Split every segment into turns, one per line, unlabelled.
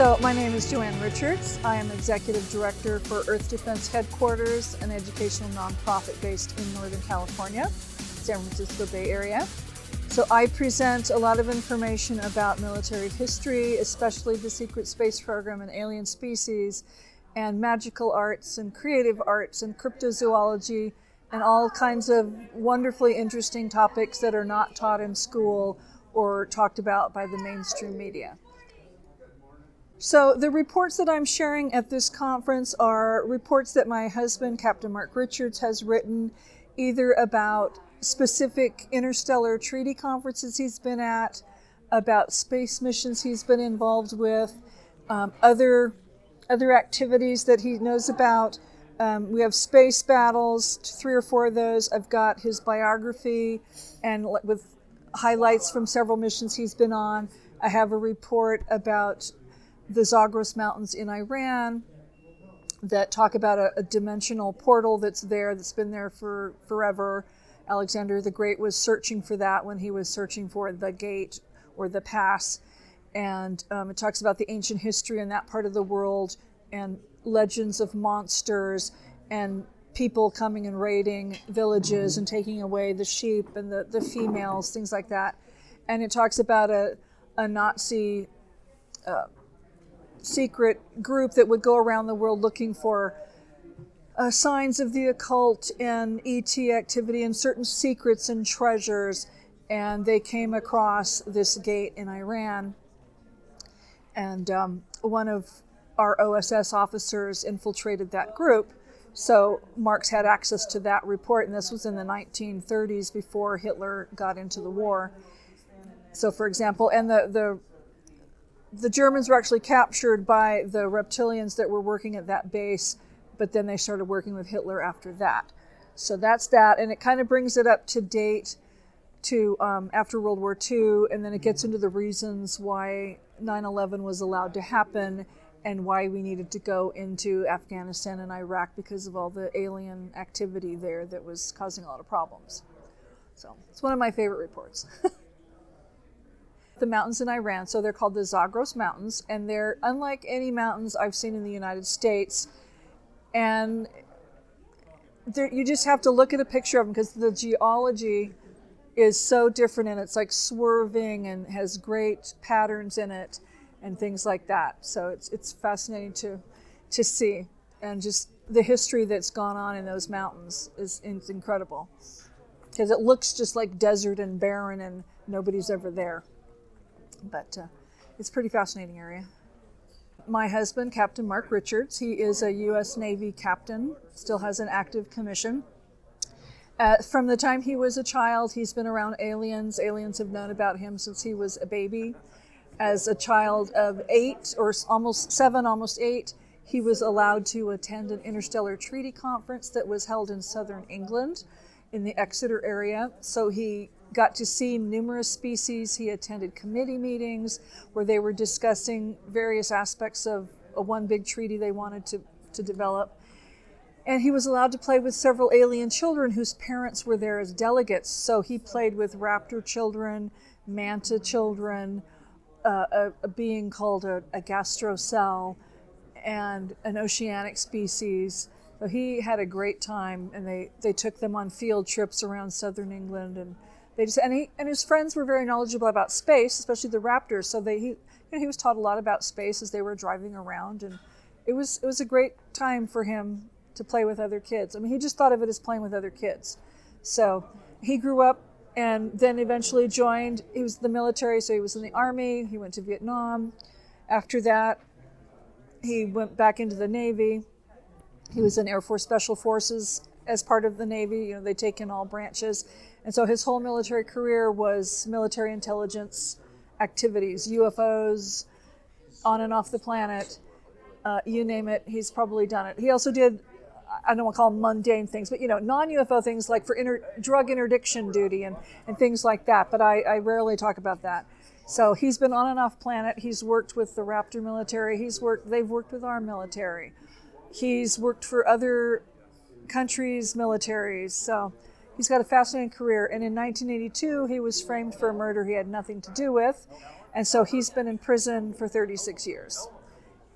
So my name is Joanne Richards. I am Executive Director for Earth Defense Headquarters, an educational nonprofit based in Northern California, San Francisco Bay Area. So I present a lot of information about military history, especially the secret space program and alien species, and magical arts and creative arts and cryptozoology, and all kinds of wonderfully interesting topics that are not taught in school or talked about by the mainstream media. So the reports that I'm sharing at this conference are reports that my husband, Captain Mark Richards, has written either about specific interstellar treaty conferences he's been at, about space missions he's been involved with, other activities that he knows about. We have space battles, 3 or 4 of those. I've got his biography and with highlights from several missions he's been on. I have a report about the Zagros Mountains in Iran that talk about a dimensional portal that's been there for forever. Alexander the Great was searching for that when he was searching for the gate or the pass. And it talks about the ancient history in that part of the world and legends of monsters and people coming and raiding villages and taking away the sheep and the females, things like that. And it talks about a Nazi secret group that would go around the world looking for signs of the occult and ET activity and certain secrets and treasures. And they came across this gate in Iran. And one of our OSS officers infiltrated that group. So Mark's had access to that report, and this was in the 1930s before Hitler got into the war. So, for example, and the Germans were actually captured by the Reptilians that were working at that base, but then they started working with Hitler after that. So that's that, and it kind of brings it up to date to after World War II, and then it gets into the reasons why 9/11 was allowed to happen and why we needed to go into Afghanistan and Iraq because of all the alien activity there that was causing a lot of problems. So it's one of my favorite reports. The mountains in Iran, so they're called the Zagros Mountains, and they're unlike any mountains I've seen in the United States. And you just have to look at a picture of them because the geology is so different, and it's like swerving and has great patterns in it and things like that. So it's fascinating to see, and just the history that's gone on in those mountains is incredible because it looks just like desert and barren and nobody's ever there. But it's a pretty fascinating area. My husband, Captain Mark Richards, he is a U.S. Navy captain, still has an active commission. From the time he was a child, he's been around aliens. Aliens have known about him since he was a baby. As a child of 8, or almost 7, almost 8, he was allowed to attend an Interstellar Treaty Conference that was held in southern England in the Exeter area. So he got to see numerous species. He attended committee meetings where they were discussing various aspects of one big treaty they wanted to develop. And he was allowed to play with several alien children whose parents were there as delegates. So he played with raptor children, manta children, a being called a gastrocell, and an oceanic species. So he had a great time, and they took them on field trips around southern England, and and his friends were very knowledgeable about space, especially the raptors. So he was taught a lot about space as they were driving around, and it was a great time for him to play with other kids. I mean, he just thought of it as playing with other kids. So he grew up and then eventually he was in the military, so he was in the Army. He went to Vietnam. After that, he went back into the Navy. He was in Air Force Special Forces as part of the Navy. They take in all branches. And so his whole military career was military intelligence activities, UFOs, on and off the planet, you name it, he's probably done it. He also did, I don't want to call them mundane things, but non-UFO things like for drug interdiction duty and things like that, but I rarely talk about that. So he's been on and off planet. He's worked with the Raptor military. They've worked with our military. He's worked for other countries' militaries. So he's got a fascinating career. And in 1982, he was framed for a murder he had nothing to do with. And so he's been in prison for 36 years.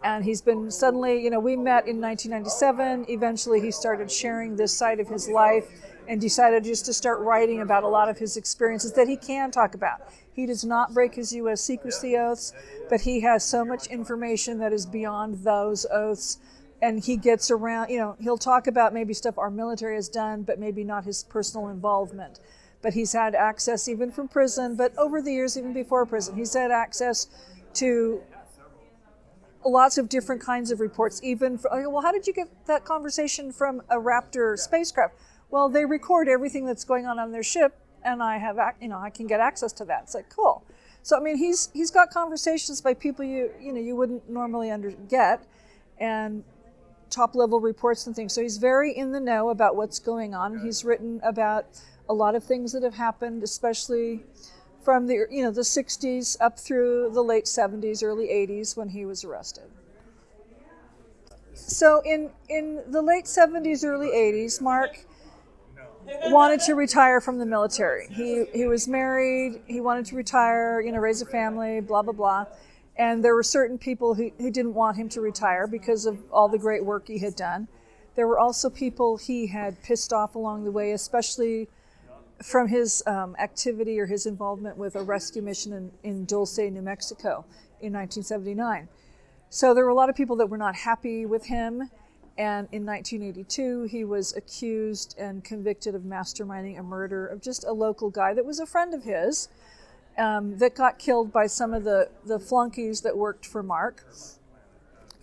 And he's been suddenly, we met in 1997. Eventually he started sharing this side of his life and decided just to start writing about a lot of his experiences that he can talk about. He does not break his U.S. secrecy oaths, but he has so much information that is beyond those oaths. And he gets around, he'll talk about maybe stuff our military has done, but maybe not his personal involvement. But he's had access even from prison, but over the years, even before prison, he's had access to lots of different kinds of reports. Even, well, how did you get that conversation from a Raptor spacecraft? Well, they record everything that's going on their ship, and I have, I can get access to that. It's like, cool. So, I mean, he's got conversations by people you wouldn't normally get, and top-level reports and things. So he's very in the know about what's going on. He's written about a lot of things that have happened, especially from the 60s up through the late 70s, early 80s when he was arrested. So in the late 70s, early 80s, Mark wanted to retire from the military. He was married, he wanted to retire, raise a family, blah, blah, blah. And there were certain people who didn't want him to retire because of all the great work he had done. There were also people he had pissed off along the way, especially from his activity or his involvement with a rescue mission in Dulce, New Mexico in 1979. So there were a lot of people that were not happy with him. And in 1982, he was accused and convicted of masterminding a murder of just a local guy that was a friend of his that got killed by some of the flunkies that worked for Mark.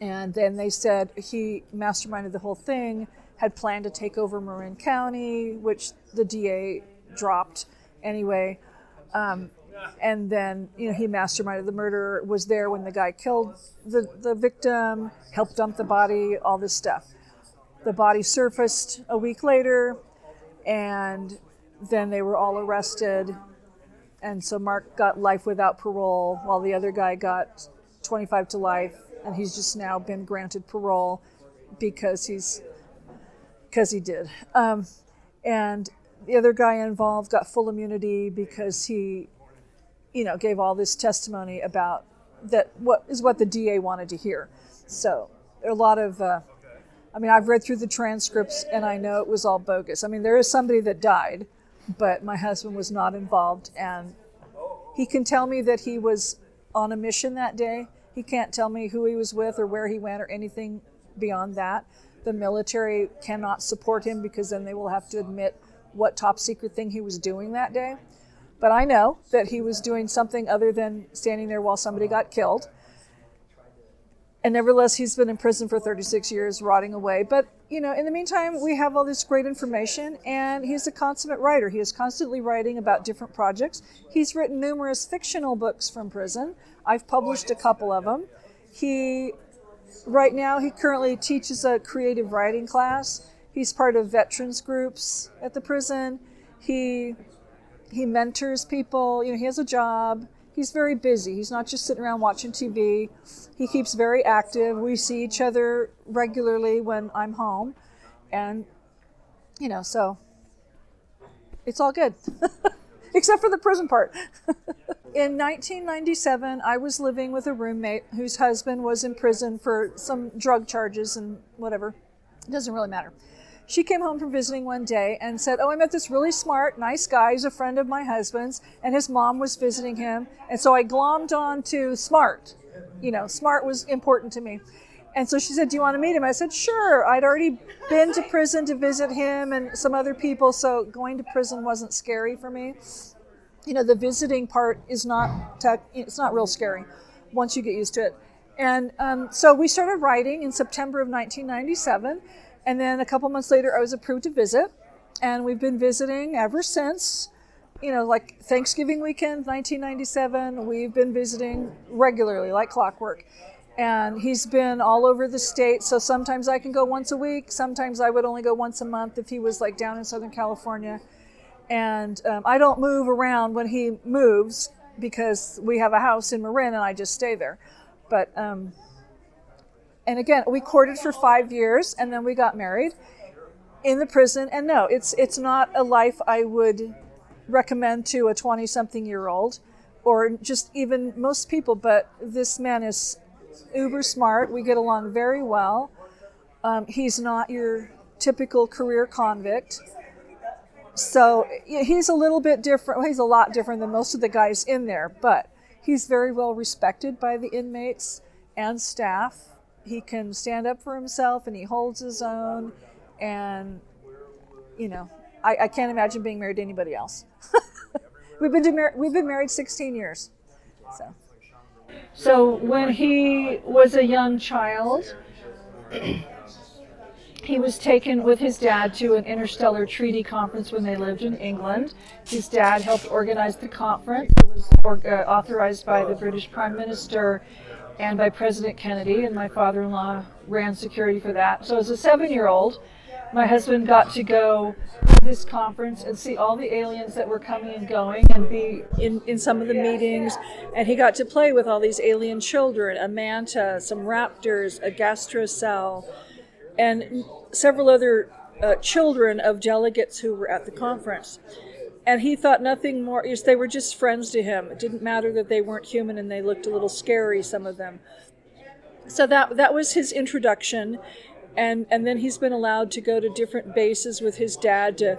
And then they said he masterminded the whole thing, had planned to take over Marin County, which the DA dropped anyway. And then, he masterminded the murder, was there when the guy killed the victim, helped dump the body, all this stuff. The body surfaced a week later, and then they were all arrested. And so Mark got life without parole, while the other guy got 25 to life, and he's just now been granted parole because he did. And the other guy involved got full immunity because he, gave all this testimony about that, what the DA wanted to hear. So a lot of, I've read through the transcripts and I know it was all bogus. There is somebody that died, but my husband was not involved, and he can tell me that he was on a mission that day. He can't tell me who he was with or where he went or anything beyond that. The military cannot support him because then they will have to admit what top secret thing he was doing that day. But I know that he was doing something other than standing there while somebody got killed. And nevertheless, he's been in prison for 36 years, rotting away. But, in the meantime, we have all this great information, and he's a consummate writer. He is constantly writing about different projects. He's written numerous fictional books from prison. I've published a couple of them. Right now, he currently teaches a creative writing class. He's part of veterans groups at the prison. He mentors people. He has a job. He's very busy. He's not just sitting around watching TV. He keeps very active. We see each other regularly when I'm home. And, so it's all good. Except for the prison part. In 1997, I was living with a roommate whose husband was in prison for some drug charges and whatever. It doesn't really matter. She came home from visiting one day and said, I met this really smart, nice guy. He's a friend of my husband's, and his mom was visiting him. And so I glommed on to smart. Smart was important to me. And so she said, do you want to meet him? I said, sure. I'd already been to prison to visit him and some other people, so going to prison wasn't scary for me. The visiting part is it's not real scary once you get used to it. And so we started writing in September of 1997. And then a couple months later, I was approved to visit, and we've been visiting ever since. Like Thanksgiving weekend, 1997, we've been visiting regularly, like clockwork. And he's been all over the state, so sometimes I can go once a week. Sometimes I would only go once a month if he was like down in Southern California. And I don't move around when he moves because we have a house in Marin, and I just stay there. But and again, we courted for 5 years, and then we got married in the prison. And no, it's not a life I would recommend to a 20-something-year-old, or just even most people. But this man is uber smart. We get along very well. He's not your typical career convict. So he's a little bit different. Well, he's a lot different than most of the guys in there, but he's very well respected by the inmates and staff. He can stand up for himself and he holds his own. And, I can't imagine being married to anybody else. We've been married 16 years. So when he was a young child, he was taken with his dad to an Interstellar Treaty Conference when they lived in England. His dad helped organize the conference. It was authorized by the British Prime Minister and by President Kennedy, and my father-in-law ran security for that. So as a 7-year-old, my husband got to go to this conference and see all the aliens that were coming and going and be in some of the meetings. And he got to play with all these alien children, a manta, some raptors, a gastrocell, and several other children of delegates who were at the conference. And he thought nothing more, they were just friends to him. It didn't matter that they weren't human and they looked a little scary, some of them. So that was his introduction. And then he's been allowed to go to different bases with his dad to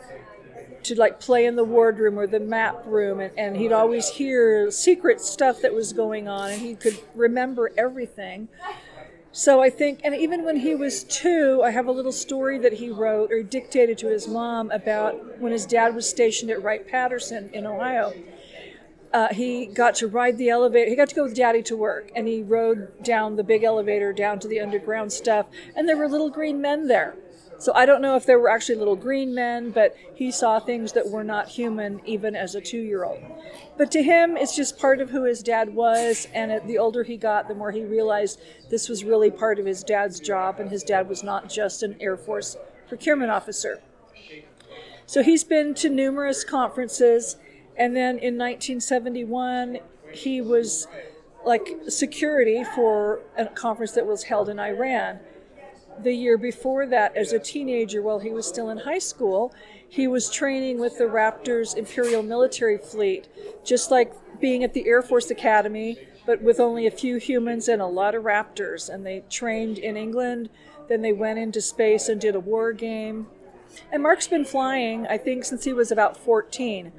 like play in the wardroom or the map room. And he'd always hear secret stuff that was going on and he could remember everything. So I think, and even when he was 2, I have a little story that he wrote or dictated to his mom about when his dad was stationed at Wright-Patterson in Ohio. He got to ride the elevator. He got to go with Daddy to work, and he rode down the big elevator down to the underground stuff, and there were little green men there. So I don't know if there were actually little green men, but he saw things that were not human even as a 2-year-old. But to him, it's just part of who his dad was, and the older he got, the more he realized this was really part of his dad's job, and his dad was not just an Air Force procurement officer. So he's been to numerous conferences, and then in 1971, he was like security for a conference that was held in Iran. The year before that, as a teenager, while he was still in high school, he was training with the Raptor's Imperial Military Fleet, just like being at the Air Force Academy, but with only a few humans and a lot of Raptors. And they trained in England, then they went into space and did a war game. And Mark's been flying, I think, since he was about 14.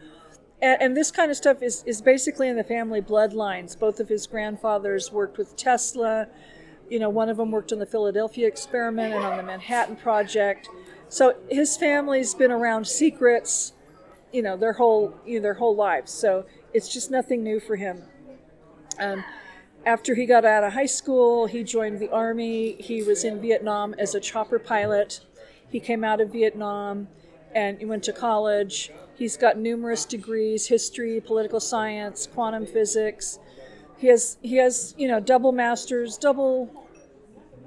And this kind of stuff is basically in the family bloodlines. Both of his grandfathers worked with Tesla. One of them worked on the Philadelphia experiment and on the Manhattan Project. So his family's been around secrets, their whole lives. So it's just nothing new for him. After he got out of high school, he joined the Army. He was in Vietnam as a chopper pilot. He came out of Vietnam and he went to college. He's got numerous degrees: history, political science, quantum physics. He has double masters, double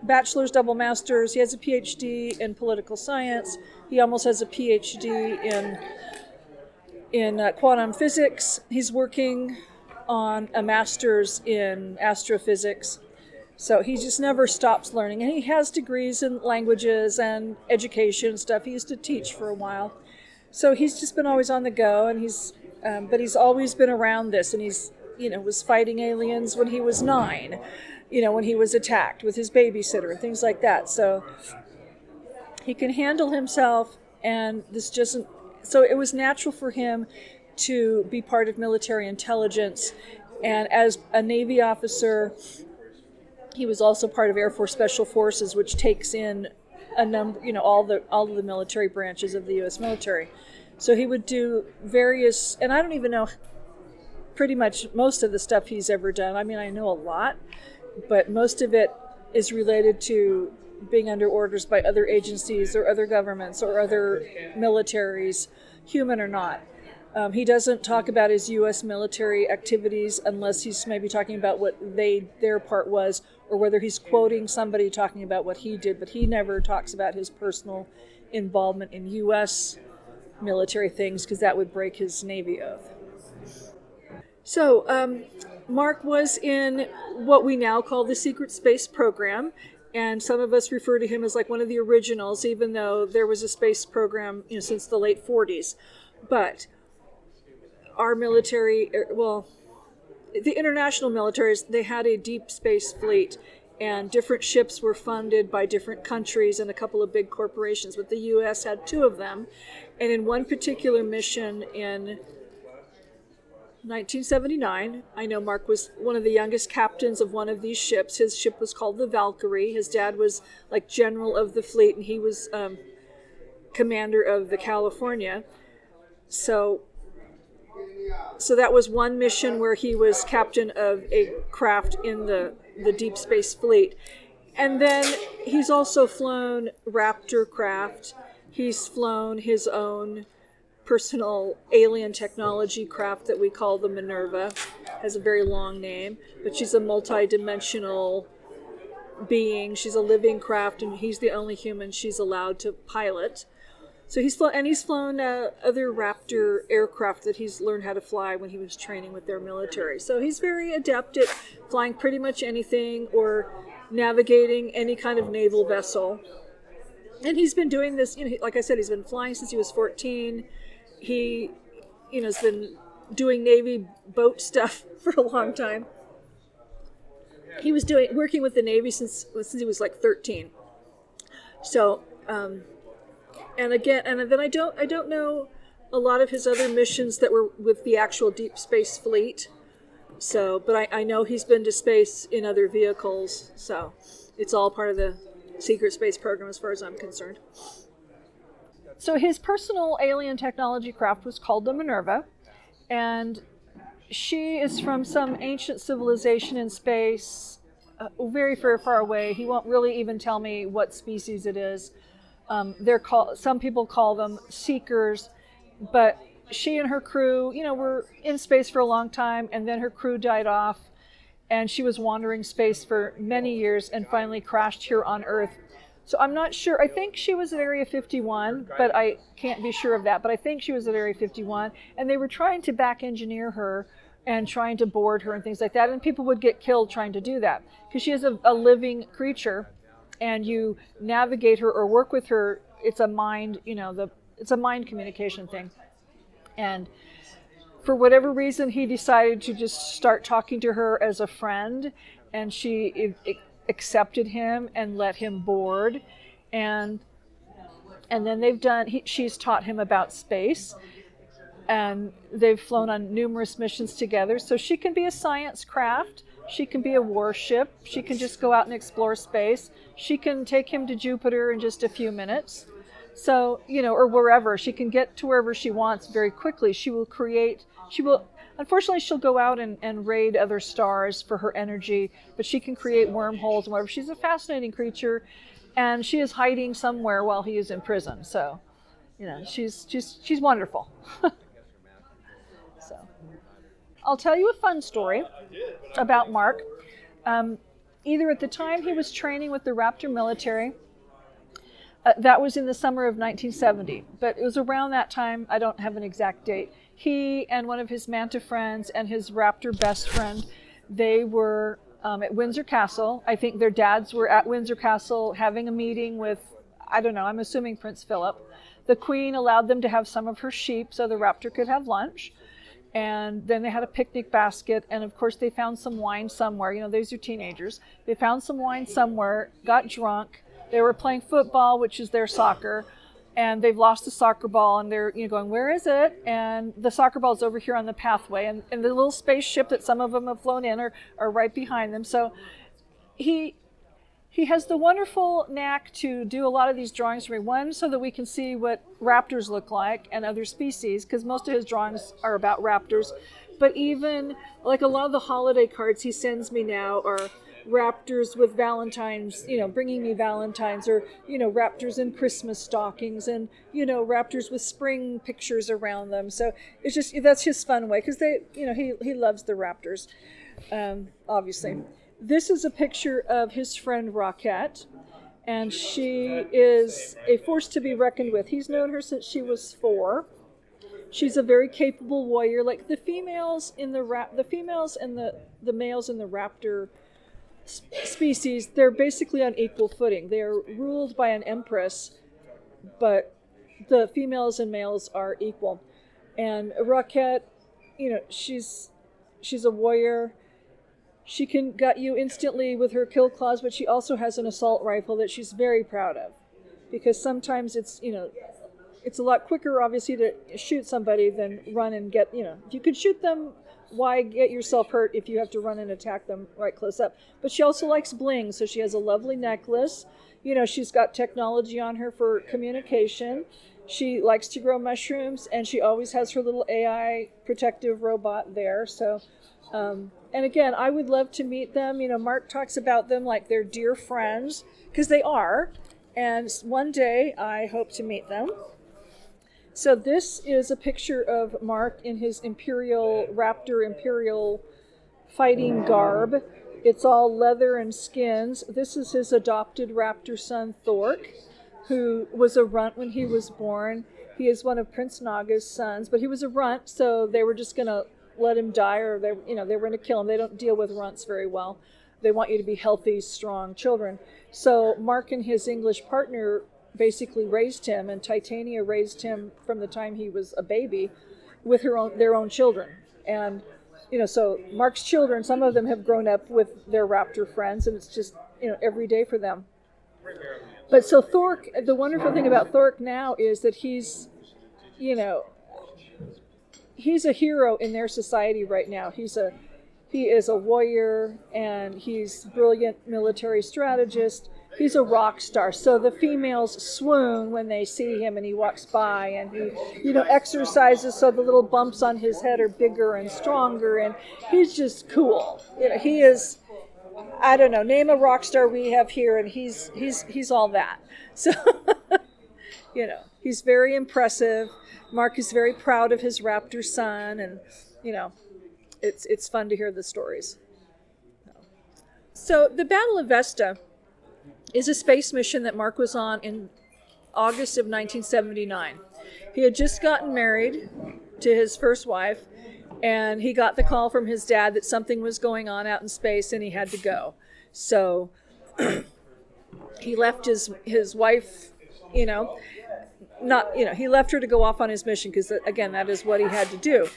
bachelor's, double masters. He has a PhD in political science. He almost has a PhD in quantum physics. He's working on a master's in astrophysics. So he just never stops learning. And he has degrees in languages and education stuff. He used to teach for a while. So he's just been always on the go, and but he's always been around this, and he's was fighting aliens when he was 9, when he was attacked with his babysitter and things like that. So he can handle himself, and so it was natural for him to be part of military intelligence. And as a Navy officer, he was also part of Air Force Special Forces, which takes in a number, all of the military branches of the U.S. military. So he would do various, and I don't even know pretty much most of the stuff he's ever done. I mean, I know a lot, but most of it is related to being under orders by other agencies or other governments or other militaries, human or not. He doesn't talk about his U.S. military activities unless he's maybe talking about what their part was, or whether he's quoting somebody talking about what he did, but he never talks about his personal involvement in U.S. military things, because that would break his Navy oath. So Mark was in what we now call the Secret Space Program, and some of us refer to him as like one of the originals, even though there was a space program since the late 40s. But our military, the international militaries, they had a deep space fleet, and different ships were funded by different countries and a couple of big corporations, but the U.S. had 2 of them. And in one particular mission in 1979, I know Mark was one of the youngest captains of one of these ships. His ship was called the Valkyrie. His dad was like general of the fleet, and he was commander of the California. So that was one mission where he was captain of a craft in the Deep Space Fleet. And then he's also flown Raptor craft. He's flown his own personal alien technology craft that we call the Minerva. Has a very long name, but she's a multi-dimensional being. She's a living craft, and he's the only human she's allowed to pilot. So he's flown other Raptor aircraft that he's learned how to fly when he was training with their military. So he's very adept at flying pretty much anything or navigating any kind of naval vessel. And he's been doing this, like I said, he's been flying since he was 14. He, has been doing Navy boat stuff for a long time. He was working with the Navy since he was like 13. So, and then I don't know a lot of his other missions that were with the actual Deep Space Fleet. So, but I know he's been to space in other vehicles. So, it's all part of the secret space program as far as I'm concerned. So his personal alien technology craft was called the Minerva, and she is from some ancient civilization in space, very, very far away. He won't really even tell me what species it is. Some people call them seekers, but she and her crew, were in space for a long time, and then her crew died off, and she was wandering space for many years and finally crashed here on Earth. So I'm not sure. I think she was at Area 51, but I can't be sure of that. But I think she was at Area 51, and they were trying to back engineer her and trying to board her and things like that. And people would get killed trying to do that because she is a living creature, and you navigate her or work with her. It's a mind, it's a mind communication thing. And for whatever reason, he decided to just start talking to her as a friend, and she accepted him and let him board, and then she's taught him about space, and they've flown on numerous missions together. So she can be a science craft, she can be a warship, she can just go out and explore space, she can take him to Jupiter in just a few minutes, so or wherever. She can get to wherever she wants very quickly. Unfortunately, she'll go out and raid other stars for her energy, but she can create wormholes and whatever. She's a fascinating creature, and she is hiding somewhere while he is in prison. So, she's wonderful. So, I'll tell you a fun story about Mark. Either at the time he was training with the Raptor military, that was in the summer of 1970, but it was around that time. I don't have an exact date. He and one of his Manta friends and his Raptor best friend, they were at Windsor Castle. I think their dads were at Windsor Castle having a meeting with, I don't know, I'm assuming Prince Philip. The Queen allowed them to have some of her sheep so the Raptor could have lunch. And then they had a picnic basket, and of course they found some wine somewhere. These are teenagers. They found some wine somewhere, got drunk. They were playing football, which is their soccer, and they've lost the soccer ball, and they're going, where is it? And the soccer ball is over here on the pathway, and the little spaceship that some of them have flown in are right behind them. So he has the wonderful knack to do a lot of these drawings for me. One, so that we can see what raptors look like and other species, because most of his drawings are about raptors. But even like a lot of the holiday cards he sends me now are raptors with Valentine's, bringing me Valentine's, or, raptors in Christmas stockings, and, raptors with spring pictures around them. So it's just, that's his fun way, because he loves the raptors, obviously. This is a picture of his friend Rocket, and she is a force to be reckoned with. He's known her since she was 4. She's a very capable warrior. Like the females and the males in the raptor species, they're basically on equal footing. They are ruled by an empress, but the females and males are equal. And Rocket, she's a warrior. She can gut you instantly with her kill claws, but she also has an assault rifle that she's very proud of. Because sometimes it's, it's a lot quicker, obviously, to shoot somebody than run and get, if you could shoot them, why get yourself hurt if you have to run and attack them right close up? But she also likes bling, so she has a lovely necklace. She's got technology on her for communication. She likes to grow mushrooms, and she always has her little AI protective robot there. So, and again, I would love to meet them. Mark talks about them like they're dear friends, because they are. And one day, I hope to meet them. So this is a picture of Mark in his Imperial fighting garb. It's all leather and skins. This is his adopted raptor son, Thork, who was a runt when he was born. He is one of Prince Naga's sons, but he was a runt, so they were just going to let him die, or they were going to kill him. They don't deal with runts very well. They want you to be healthy, strong children. So Mark and his English partner basically raised him, and Titania raised him from the time he was a baby with their own children. And so Mark's children, some of them have grown up with their raptor friends, and it's just every day for them. But so Thork, the wonderful thing about Thork now is that he's a hero in their society right now. He is a warrior, and he's a brilliant military strategist. He's a rock star. So the females swoon when they see him and he walks by, and he, exercises so the little bumps on his head are bigger and stronger, and he's just cool. He is, I don't know, name a rock star we have here, and he's all that. So, he's very impressive. Mark is very proud of his raptor son, and, it's fun to hear the stories. So the Battle of Vesta is a space mission that Mark was on in August of 1979. He had just gotten married to his first wife, and he got the call from his dad that something was going on out in space and he had to go. So he left his wife, he left her to go off on his mission because, again, that is what he had to do.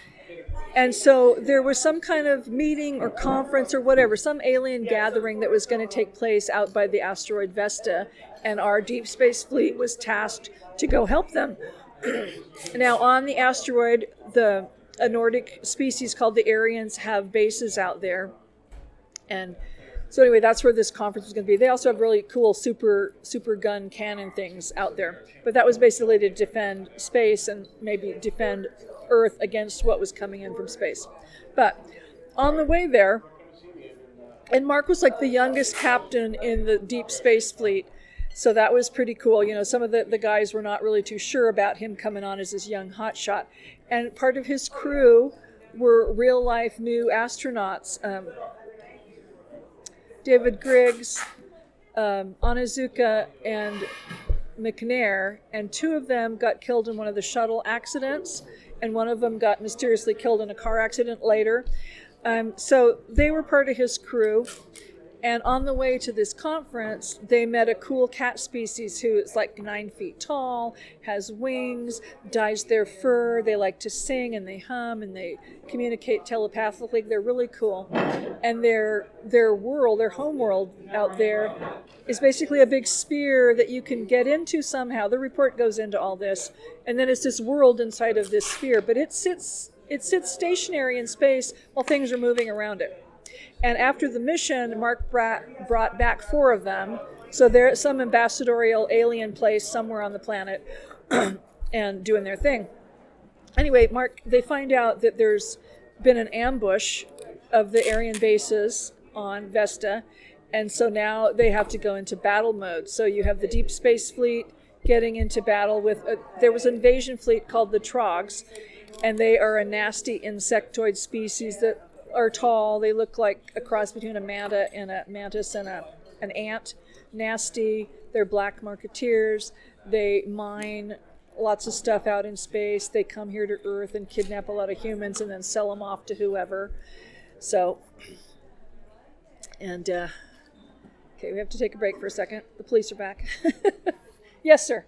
And so there was some kind of meeting or conference or whatever, some alien gathering that was going to take place out by the asteroid Vesta, and our deep space fleet was tasked to go help them. Now, on the asteroid, a Nordic species called the Aryans have bases out there. And so anyway, that's where this conference was going to be. They also have really cool super gun cannon things out there. But that was basically to defend space and maybe defend Earth against what was coming in from space. But on the way there, and Mark was like the youngest captain in the deep space fleet, so that was pretty cool. Some of the guys were not really too sure about him coming on as this young hotshot. And part of his crew were real-life new astronauts. David Griggs, Onizuka, and McNair, and two of them got killed in one of the shuttle accidents, and one of them got mysteriously killed in a car accident later. So they were part of his crew. And on the way to this conference, they met a cool cat species who is like 9 feet tall, has wings, dyes their fur. They like to sing and they hum and they communicate telepathically. They're really cool. And their world, their home world out there is basically a big sphere that you can get into somehow. The report goes into all this. And then it's this world inside of this sphere. But it sits stationary in space while things are moving around it. And after the mission, Mark brought back 4 of them. So they're at some ambassadorial alien place somewhere on the planet and doing their thing. Anyway, they find out that there's been an ambush of the Aryan bases on Vesta. And so now they have to go into battle mode. So you have the Deep Space Fleet getting into battle with... there was an invasion fleet called the Trogs. And they are a nasty insectoid species that are tall. They look like a cross between a manta and a mantis and an ant. Nasty. They're black marketeers. They mine lots of stuff out in space. They come here to Earth and kidnap a lot of humans and then sell them off to whoever. So, and, okay, we have to take a break for a second. The police are back. Yes, sir.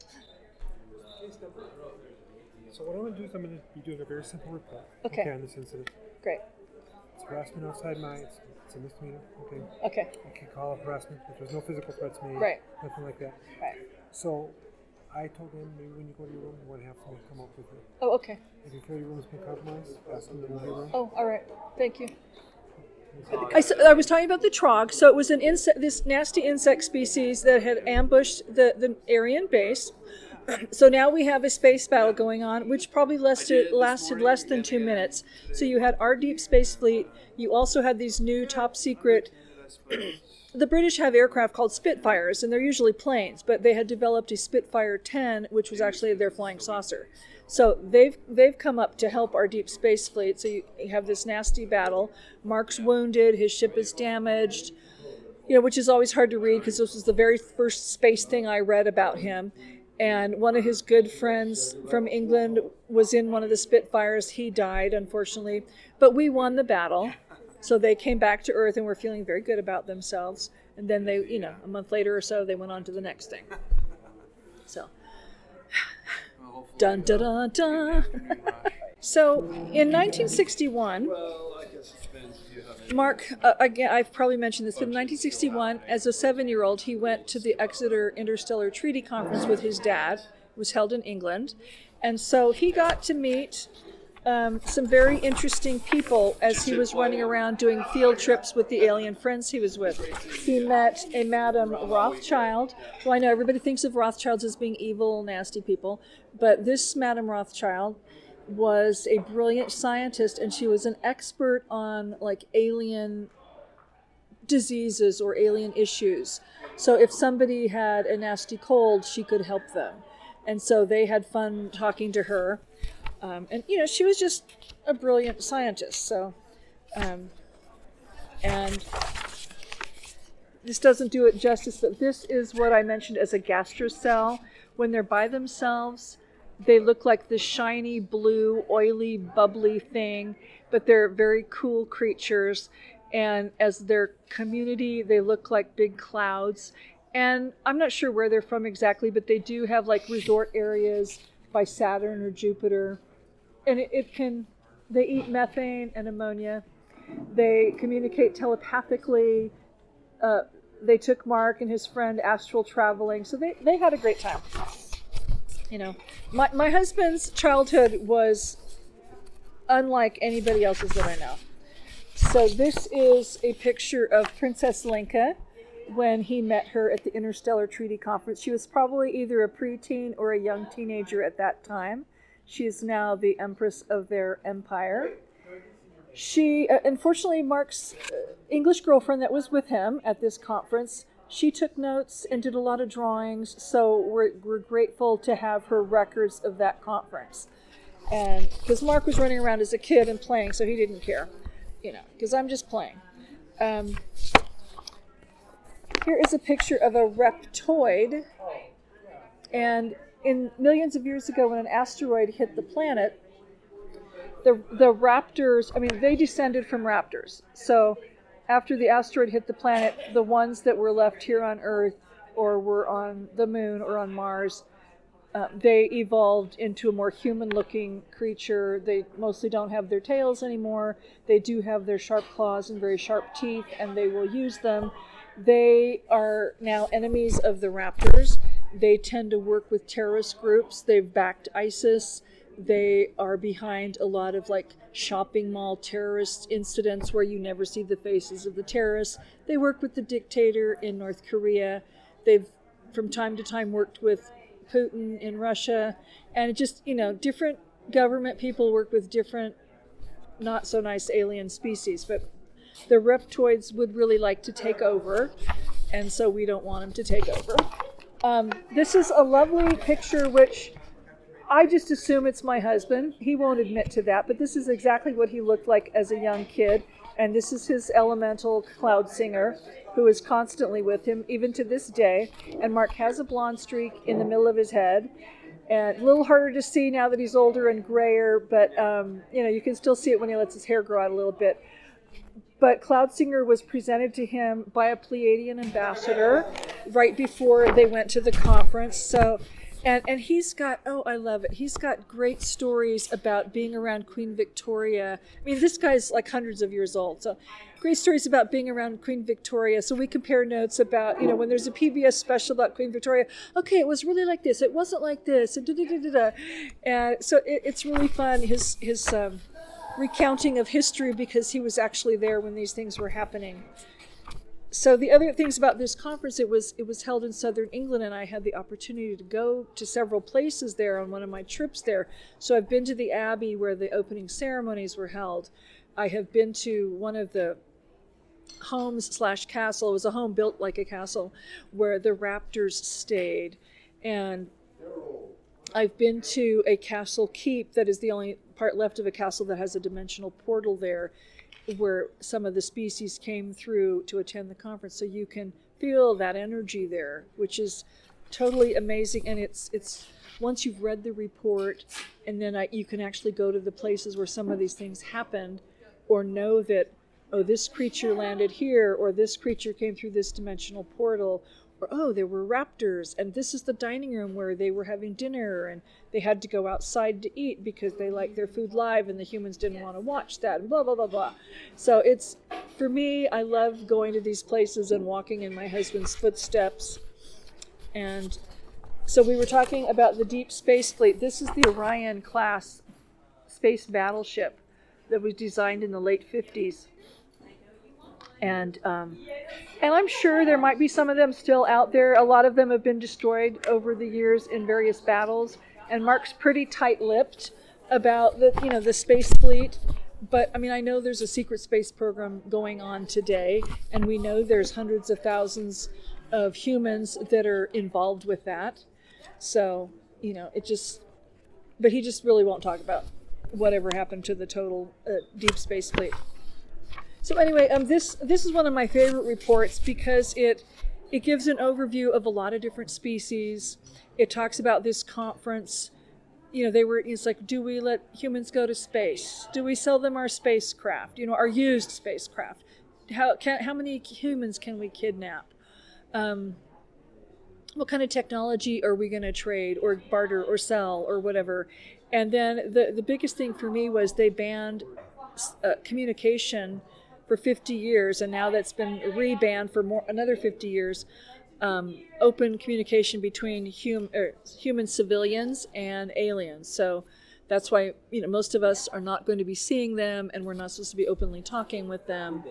So what I'm going to do is I'm going to be doing a very simple report.
Okay.
On this incident.
Great.
It's harassment outside it's a misdemeanor. Okay.
Okay.
You can call it harassment, but there's no physical threats made.
Right.
Nothing like that.
Right.
So I told him, maybe when you go to your room, you want to have someone come up with you.
Oh, okay.
If you feel your room's been compromised, ask them to move your room.
Oh, all right. Thank you. I was talking about the trog. So it was this nasty insect species that had ambushed the Aryan base. So now we have a space battle going on, which probably lasted less than 2 minutes. So you had our deep space fleet. You also had these new top secret. The British have aircraft called Spitfires, and they're usually planes, but they had developed a Spitfire 10, which was actually their flying saucer. So they've come up to help our deep space fleet. So you have this nasty battle. Mark's wounded. His ship is damaged. Which is always hard to read because this was the very first space thing I read about him. And one of his good friends from England was in one of the Spitfires. He died, unfortunately. But we won the battle. So they came back to Earth and were feeling very good about themselves. And then they, a month later or so, they went on to the next thing. So, dun, dun, dun, dun. So in 1961, Mark, again, I've probably mentioned this, but in 1961, as a 7-year-old, he went to the Exeter Interstellar Treaty Conference with his dad. It was held in England. And so he got to meet some very interesting people as he was running around doing field trips with the alien friends he was with. He met a Madame Rothschild, who I know everybody thinks of Rothschilds as being evil, nasty people, but this Madame Rothschild was a brilliant scientist, and she was an expert on alien diseases or alien issues. So if somebody had a nasty cold, she could help them. And so they had fun talking to her. And she was just a brilliant scientist. So, and this doesn't do it justice, but this is what I mentioned as a gastrocell. When they're by themselves, they look like this shiny, blue, oily, bubbly thing, but they're very cool creatures. And as their community, they look like big clouds. And I'm not sure where they're from exactly, but they do have resort areas by Saturn or Jupiter. And they eat methane and ammonia. They communicate telepathically. They took Mark and his friend astral traveling. So they had a great time. My husband's childhood was unlike anybody else's that I know. So this is a picture of Princess Lenka when he met her at the Interstellar Treaty Conference. She was probably either a preteen or a young teenager at that time. She is now the empress of their empire. She, unfortunately, Mark's English girlfriend that was with him at this conference, she took notes and did a lot of drawings, so we're grateful to have her records of that conference. And because Mark was running around as a kid and playing, so he didn't care, because I'm just playing. Here is a picture of a reptoid, and in millions of years ago when an asteroid hit the planet, the raptors, they descended from raptors. So after the asteroid hit the planet, the ones that were left here on Earth or were on the moon or on Mars, they evolved into a more human-looking creature. They mostly don't have their tails anymore. They do have their sharp claws and very sharp teeth, and they will use them. They are now enemies of the raptors. They tend to work with terrorist groups. They've backed ISIS. They are behind a lot of shopping mall terrorist incidents where you never see the faces of the terrorists. They work with the dictator in North Korea. They've from time to time worked with Putin in Russia. And it just, different government people work with different not so nice alien species. But the reptoids would really like to take over. And so we don't want them to take over. This is a lovely picture, which I just assume it's my husband. He won't admit to that, but this is exactly what he looked like as a young kid. And this is his elemental cloud singer, who is constantly with him, even to this day. And Mark has a blonde streak in the middle of his head. And a little harder to see now that he's older and grayer, but you can still see it when he lets his hair grow out a little bit. But Cloud Singer was presented to him by a Pleiadian ambassador right before they went to the conference. So And he's got, oh, I love it. He's got great stories about being around Queen Victoria. I mean, this guy's like hundreds of years old. So great stories about being around Queen Victoria. So we compare notes about, when there's a PBS special about Queen Victoria, okay, it was really like this. It wasn't like this. And And so it's really fun, his recounting of history, because he was actually there when these things were happening. So the other things about this conference, it was held in southern England, and I had the opportunity to go to several places there on one of my trips there. So I've been to the Abbey where the opening ceremonies were held. I have been to one of the homes/castle. It was a home built like a castle where the raptors stayed. And I've been to a castle keep that is the only part left of a castle that has a dimensional portal there, where some of the species came through to attend the conference. So you can feel that energy there, which is totally amazing. And it's once you've read the report, and then you can actually go to the places where some of these things happened, or know that, oh, this creature landed here, or this creature came through this dimensional portal, or, oh, there were raptors, and this is the dining room where they were having dinner, and they had to go outside to eat because they like their food live, and the humans didn't want to watch that, and blah, blah, blah, blah. So it's, for me, I love going to these places and walking in my husband's footsteps. And so we were talking about the Deep Space Fleet. This is the Orion class space battleship that was designed in the late 50s. And I'm sure there might be some of them still out there. A lot of them have been destroyed over the years in various battles. And Mark's pretty tight-lipped about the space fleet. But I mean, I know there's a secret space program going on today, and we know there's hundreds of thousands of humans that are involved with that. So, but he just really won't talk about whatever happened to the total deep space fleet. So anyway, this is one of my favorite reports because it gives an overview of a lot of different species. It talks about this conference. It's like, do we let humans go to space? Do we sell them our spacecraft? Our used spacecraft? How many humans can we kidnap? What kind of technology are we going to trade or barter or sell or whatever? And then the biggest thing for me was they banned communication for 50 years, and now that's been rebanned for another 50 years. Open communication between human civilians and aliens. So that's why most of us are not going to be seeing them, and we're not supposed to be openly talking with them.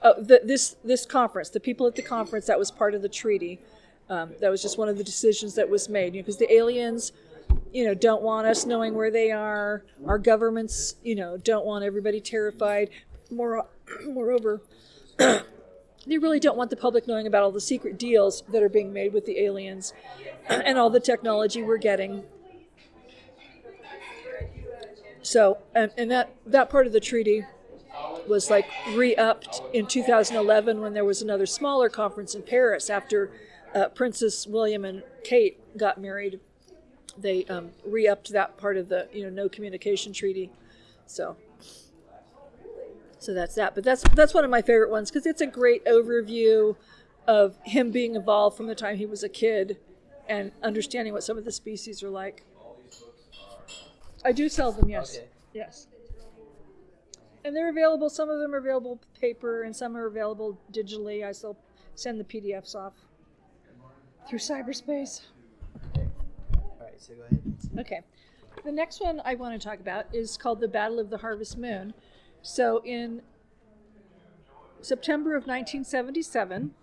Oh, this conference, the people at the conference, that was part of the treaty. That was just one of the decisions that was made, because the aliens, don't want us knowing where they are. Our governments, don't want everybody terrified. Moreover, they really don't want the public knowing about all the secret deals that are being made with the aliens and all the technology we're getting. So, and that part of the treaty was like re-upped in 2011 when there was another smaller conference in Paris after Princess William and Kate got married. They re-upped that part of the no communication treaty. So that's that. But that's one of my favorite ones because it's a great overview of him being involved from the time he was a kid and understanding what some of the species are like. I do sell them, yes. Okay. Yes. And they're available. Some of them are available paper and some are available digitally. I still send the PDFs off through cyberspace.
All right, so go ahead.
Okay. The next one I want to talk about is called the Battle of the Harvest Moon. So in September of 1977,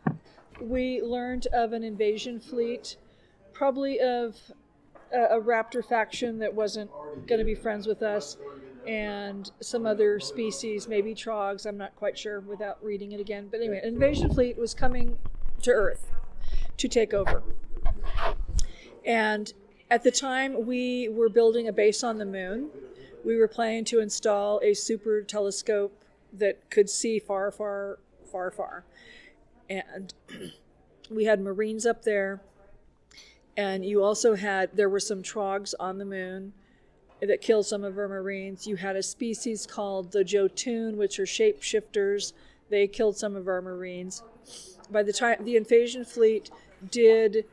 we learned of an invasion fleet, probably of a raptor faction that wasn't going to be friends with us, and some other species, maybe trogs, I'm not quite sure without reading it again. But anyway, an invasion fleet was coming to Earth to take over. And at the time, we were building a base on the moon. We were planning to install a super telescope that could see far, far, far, far. And we had Marines up there. And you also there were some trogs on the moon that killed some of our Marines. You had a species called the Jotun, which are shapeshifters. They killed some of our Marines. By the time the invasion fleet did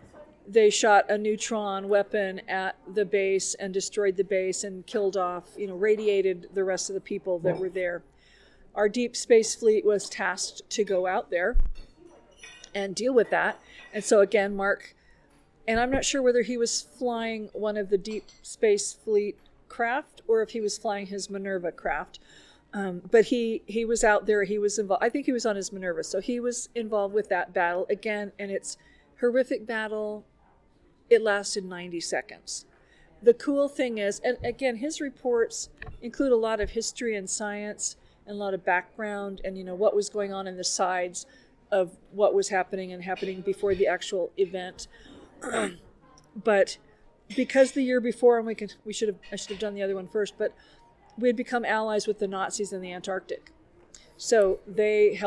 they shot a neutron weapon at the base and destroyed the base and killed off, radiated the rest of the people that were there. Our deep space fleet was tasked to go out there and deal with that. And so again, Mark, and I'm not sure whether he was flying one of the deep space fleet craft or if he was flying his Minerva craft. But he was out there, he was involved. I think he was on his Minerva. So he was involved with that battle again, and it's horrific battle. It lasted 90 seconds. The cool thing is, and again, his reports include a lot of history and science and a lot of background and, what was going on in the sides of what was happening and happening before the actual event. But because the year before, and I should have done the other one first, but we had become allies with the Nazis in the Antarctic. So they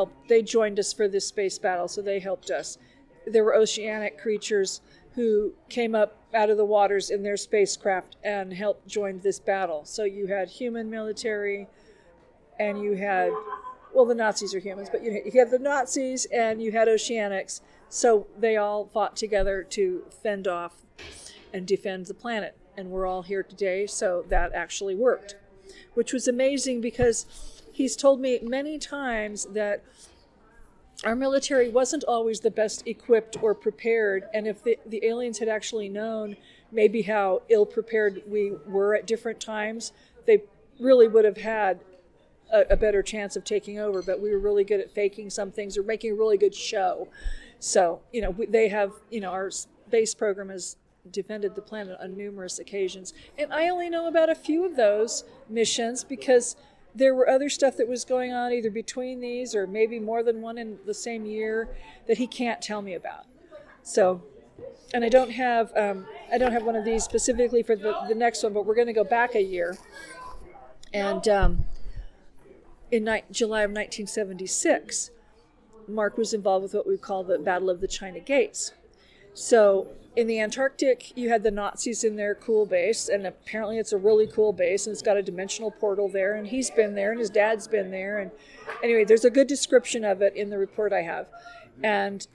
joined us for this space battle, so they helped us. There were oceanic creatures who came up out of the waters in their spacecraft and helped join this battle. So you had human military, and you had, well, the Nazis are humans, but you had the Nazis and you had oceanics. So they all fought together to fend off and defend the planet. And we're all here today, so that actually worked, which was amazing because he's told me many times that our military wasn't always the best equipped or prepared, and if the aliens had actually known maybe how ill-prepared we were at different times, they really would have had a better chance of taking over, but we were really good at faking some things or making a really good show. So, they have, our space program has defended the planet on numerous occasions, and I only know about a few of those missions because there were other stuff that was going on either between these or maybe more than one in the same year that he can't tell me about. So, and I don't have one of these specifically for the next one, but we're going to go back a year. And in July of 1976, Mark was involved with what we call the Battle of the China Gates. So in the Antarctic, you had the Nazis in their cool base, and apparently it's a really cool base, and it's got a dimensional portal there, and he's been there, and his dad's been there, and anyway, there's a good description of it in the report I have. And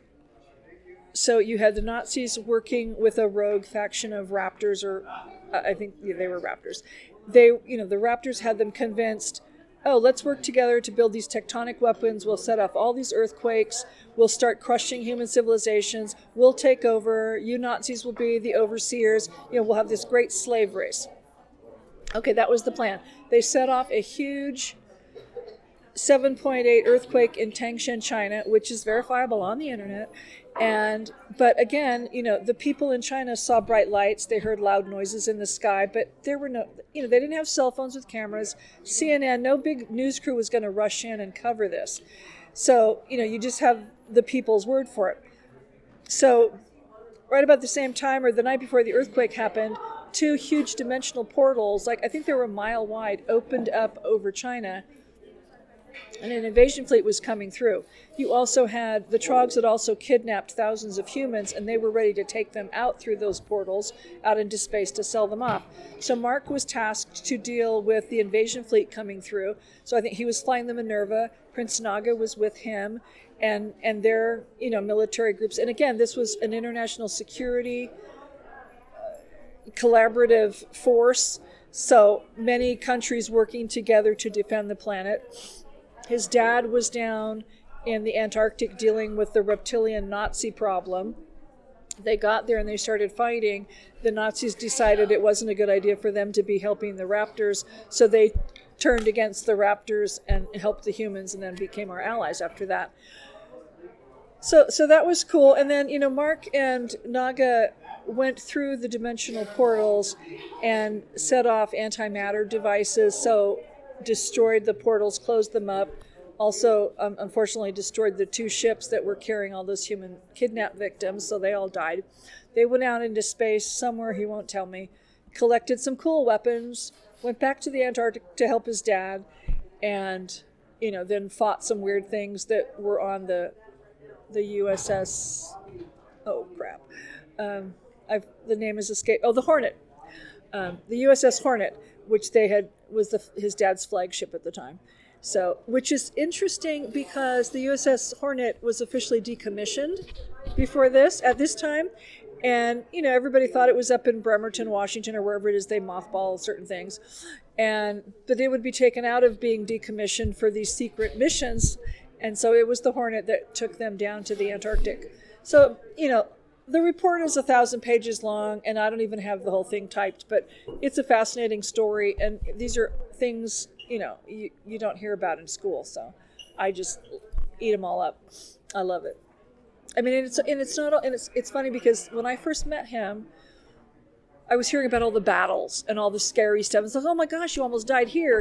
so you had the Nazis working with a rogue faction of Raptors, or I think they were Raptors. The Raptors had them convinced, oh, let's work together to build these tectonic weapons. We'll set off all these earthquakes. We'll start crushing human civilizations. We'll take over. You Nazis will be the overseers. We'll have this great slave race. Okay, that was the plan. They set off a huge 7.8 earthquake in Tangshan, China, which is verifiable on the internet. But again, the people in China saw bright lights. They heard loud noises in the sky, but there were no, they didn't have cell phones with cameras. CNN, no big news crew was going to rush in and cover this. So, you just have the people's word for it. So right about the same time or the night before the earthquake happened, two huge dimensional portals, I think they were a mile wide, opened up over China, and an invasion fleet was coming through. You also had the Trogs had also kidnapped thousands of humans, and they were ready to take them out through those portals out into space to sell them off. So Mark was tasked to deal with the invasion fleet coming through. So I think he was flying the Minerva. Prince Naga was with him, and their military groups. And again, this was an international security collaborative force. So many countries working together to defend the planet. His dad was down in the Antarctic dealing with the reptilian Nazi problem. They got there and they started fighting. The Nazis decided it wasn't a good idea for them to be helping the Raptors, so they turned against the Raptors and helped the humans and then became our allies after that. So that was cool. And then, Mark and Naga went through the dimensional portals and set off antimatter devices, so destroyed the portals, closed them up, also unfortunately destroyed the two ships that were carrying all those human kidnapped victims, so they all died. They went out into space somewhere, he won't tell me, collected some cool weapons, went back to the Antarctic to help his dad, and then fought some weird things that were on the USS, oh crap, the name has escaped, the Hornet, the USS Hornet, which was his dad's flagship at the time. So, which is interesting because the USS Hornet was officially decommissioned at this time, And, everybody thought it was up in Bremerton, Washington, or wherever it is they mothball certain things. But it would be taken out of being decommissioned for these secret missions. And so it was the Hornet that took them down to the Antarctic. So, the report is 1,000 pages long, and I don't even have the whole thing typed, but it's a fascinating story. And these are things, you don't hear about in school. So I just eat them all up. I love it. I mean, it's funny because when I first met him, I was hearing about all the battles and all the scary stuff. It's like, oh my gosh, you almost died here.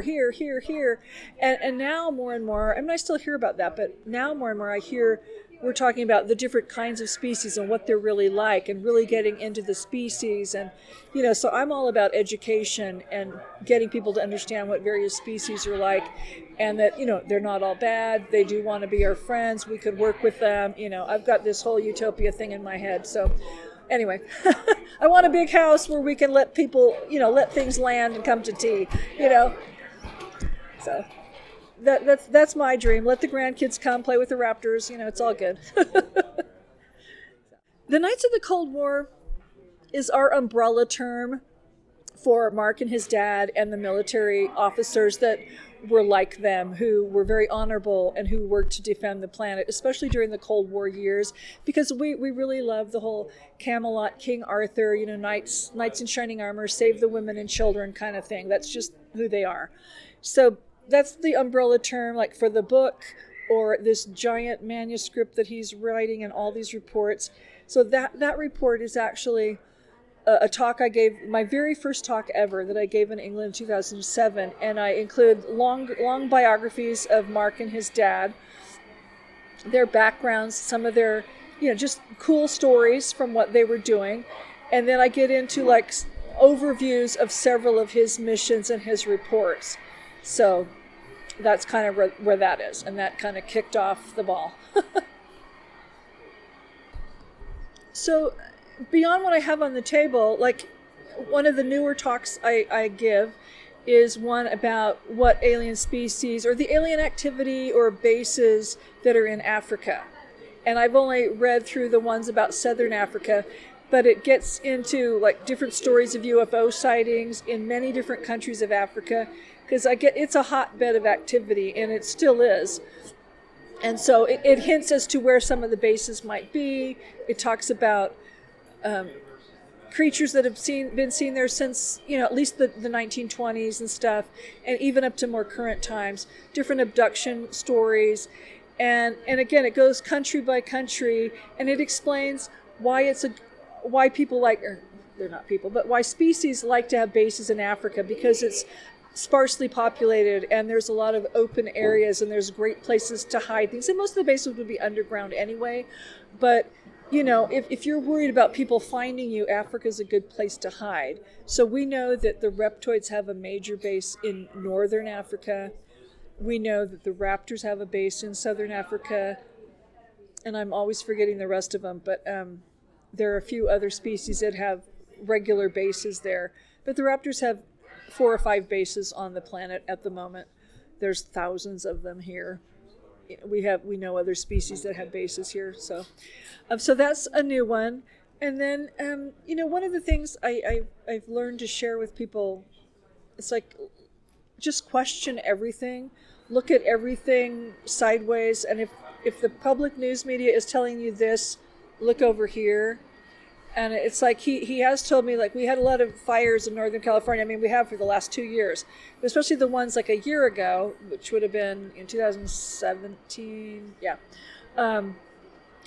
And now more and more, I mean, I still hear about that, but now more and more I hear we're talking about the different kinds of species and what they're really like and really getting into the species. And, so I'm all about education and getting people to understand what various species are like and that, they're not all bad. They do want to be our friends. We could work with them. I've got this whole utopia thing in my head. So anyway, I want a big house where we can let people, let things land and come to tea, So that's my dream. Let the grandkids come play with the raptors. It's all good. The Knights of the Cold War is our umbrella term for Mark and his dad and the military officers that were like them, who were very honorable and who worked to defend the planet, especially during the Cold War years, because we really love the whole Camelot, King Arthur, knights in shining armor, save the women and children kind of thing. That's just who they are. So that's the umbrella term, like for the book or this giant manuscript that he's writing and all these reports. So that report is actually a talk I gave, my very first talk ever that I gave in England in 2007, and I include long biographies of Mark and his dad, their backgrounds, some of their, just cool stories from what they were doing, and then I get into like overviews of several of his missions and his reports. So that's kind of where that is, and that kind of kicked off the ball. So beyond what I have on the table, like one of the newer talks I give is one about what alien species or the alien activity or bases that are in Africa. And I've only read through the ones about Southern Africa, but it gets into like different stories of UFO sightings in many different countries of Africa, because it's a hotbed of activity, and it still is. And so it hints as to where some of the bases might be. It talks about creatures that have been seen there since, at least the 1920s and stuff, and even up to more current times, different abduction stories. And again, it goes country by country, and it explains why why people like, or they're not people, but why species like to have bases in Africa, because it's sparsely populated and there's a lot of open areas and there's great places to hide things. And most of the bases would be underground anyway, but if you're worried about people finding you, Africa's a good place to hide. So we know that the reptoids have a major base in northern Africa. We know that the raptors have a base in southern Africa, and I'm always forgetting the rest of them, but there are a few other species that have regular bases there. But the raptors have 4 or 5 bases on the planet at the moment. There's thousands of them here. We know other species that have bases here. So that's a new one. And then, one of the things I've learned to share with people, it's like, just question everything, look at everything sideways. And if the public news media is telling you this, look over here. And it's like he has told me, like, we had a lot of fires in Northern California. I mean, we have for the last 2 years, but especially the ones like a year ago, which would have been in 2017. Yeah. I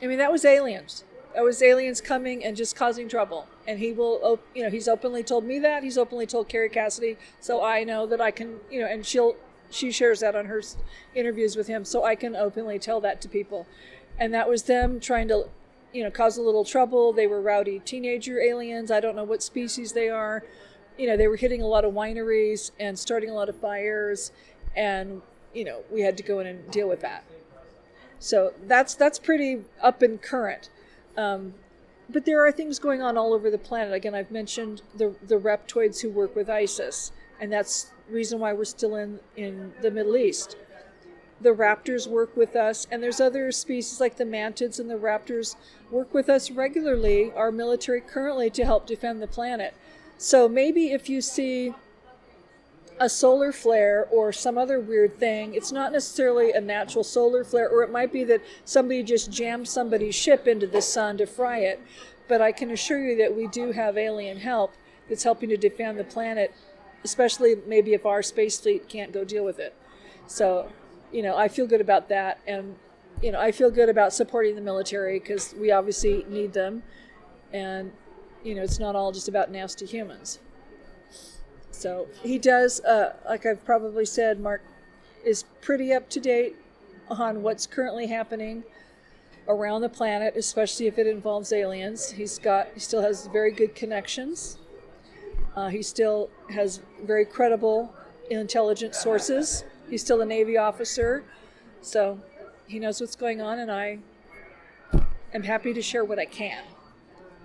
mean, that was aliens. That was aliens coming and just causing trouble. And he will, he's openly told me that. He's openly told Carrie Cassidy. So I know that I can, and she shares that on her interviews with him. So I can openly tell that to people. And that was them trying to, cause a little trouble. They were rowdy teenager aliens. I don't know what species they are. They were hitting a lot of wineries and starting a lot of fires. And, we had to go in and deal with that. So that's pretty up and current. But there are things going on all over the planet. Again, I've mentioned the reptoids who work with ISIS. And that's the reason why we're still in the Middle East. The raptors work with us, and there's other species like the mantids and the raptors work with us regularly, our military currently, to help defend the planet. So maybe if you see a solar flare or some other weird thing, it's not necessarily a natural solar flare, or it might be that somebody just jammed somebody's ship into the sun to fry it. But I can assure you that we do have alien help that's helping to defend the planet, especially maybe if our space fleet can't go deal with it. So, I feel good about that. And, I feel good about supporting the military because we obviously need them. And, it's not all just about nasty humans. So he does, like I've probably said, Mark is pretty up to date on what's currently happening around the planet, especially if it involves aliens. He still has very good connections. He still has very credible intelligence sources. He's still a Navy officer. So he knows what's going on, and I am happy to share what I can.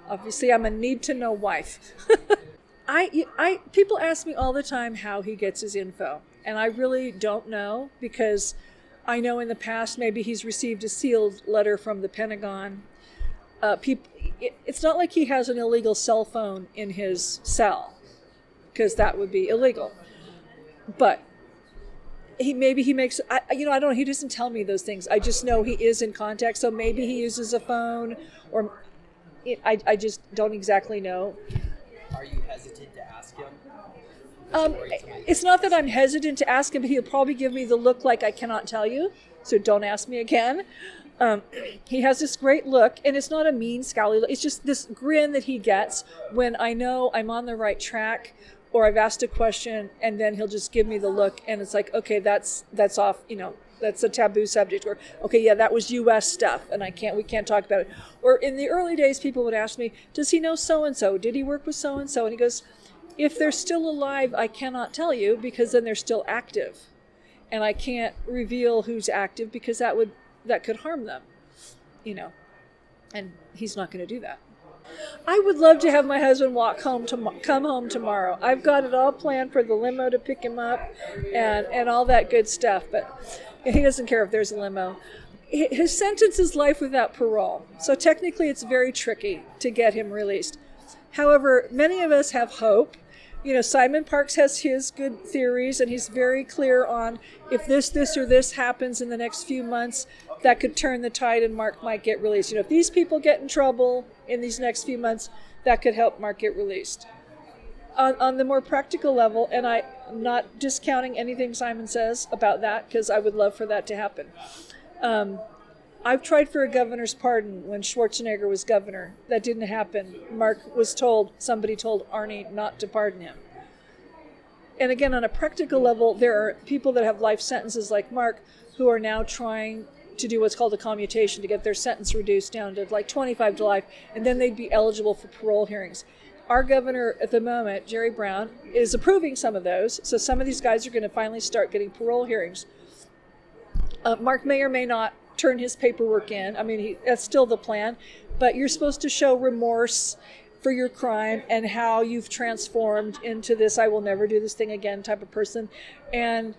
Obviously, I'm a need-to-know wife. People ask me all the time how he gets his info, and I really don't know, because I know in the past maybe he's received a sealed letter from the Pentagon. It's not like he has an illegal cell phone in his cell, because that would be illegal. But he makes, I don't know, he doesn't tell me those things. I just know he is in contact, so maybe he uses a phone, or I just don't exactly know.
Are you hesitant to ask him?
It's not that I'm hesitant to ask him, but he'll probably give me the look like I cannot tell you, so don't ask me again. He has this great look, and it's not a mean, scowly look. It's just this grin that he gets when I know I'm on the right track, or I've asked a question, and then he'll just give me the look, and it's like, okay, that's off, that's a taboo subject, or okay, yeah, that was U.S. stuff, and we can't talk about it. Or in the early days, people would ask me, does he know so-and-so? Did he work with so-and-so? And he goes, if they're still alive, I cannot tell you, because then they're still active, and I can't reveal who's active, because that could harm them, and he's not going to do that. I would love to have my husband come home tomorrow. I've got it all planned for the limo to pick him up and all that good stuff, but he doesn't care if there's a limo. His sentence is life without parole, so technically it's very tricky to get him released. However, many of us have hope. Simon Parks has his good theories, and he's very clear on if this, or this happens in the next few months, that could turn the tide and Mark might get released. If these people get in trouble in these next few months, that could help Mark get released. On the more practical level, and I'm not discounting anything Simon says about that, because I would love for that to happen. I've tried for a governor's pardon when Schwarzenegger was governor. That didn't happen. Somebody told Arnie not to pardon him. And again, on a practical level, there are people that have life sentences like Mark who are now trying to do what's called a commutation to get their sentence reduced down to like 25 to life, and then they'd be eligible for parole hearings. Our governor at the moment, Jerry Brown, is approving some of those, so some of these guys are going to finally start getting parole hearings. Mark may or may not turn his paperwork in. That's still the plan, but you're supposed to show remorse for your crime and how you've transformed into this I will never do this thing again type of person. And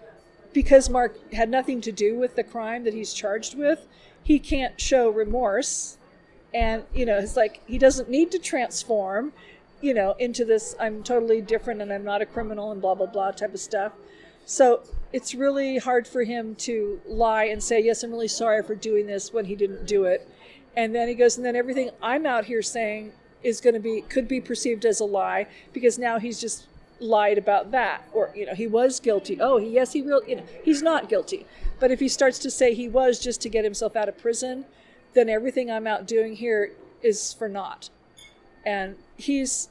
because Mark had nothing to do with the crime that he's charged with, he can't show remorse. And, it's like he doesn't need to transform, into this I'm totally different and I'm not a criminal and blah, blah, blah type of stuff. So it's really hard for him to lie and say, yes, I'm really sorry for doing this when he didn't do it. And then he goes, and then everything I'm out here saying could be perceived as a lie, because now he's just lied about that. Or, he was guilty. Oh, he's not guilty. But if he starts to say he was just to get himself out of prison, then everything I'm out doing here is for naught. And he's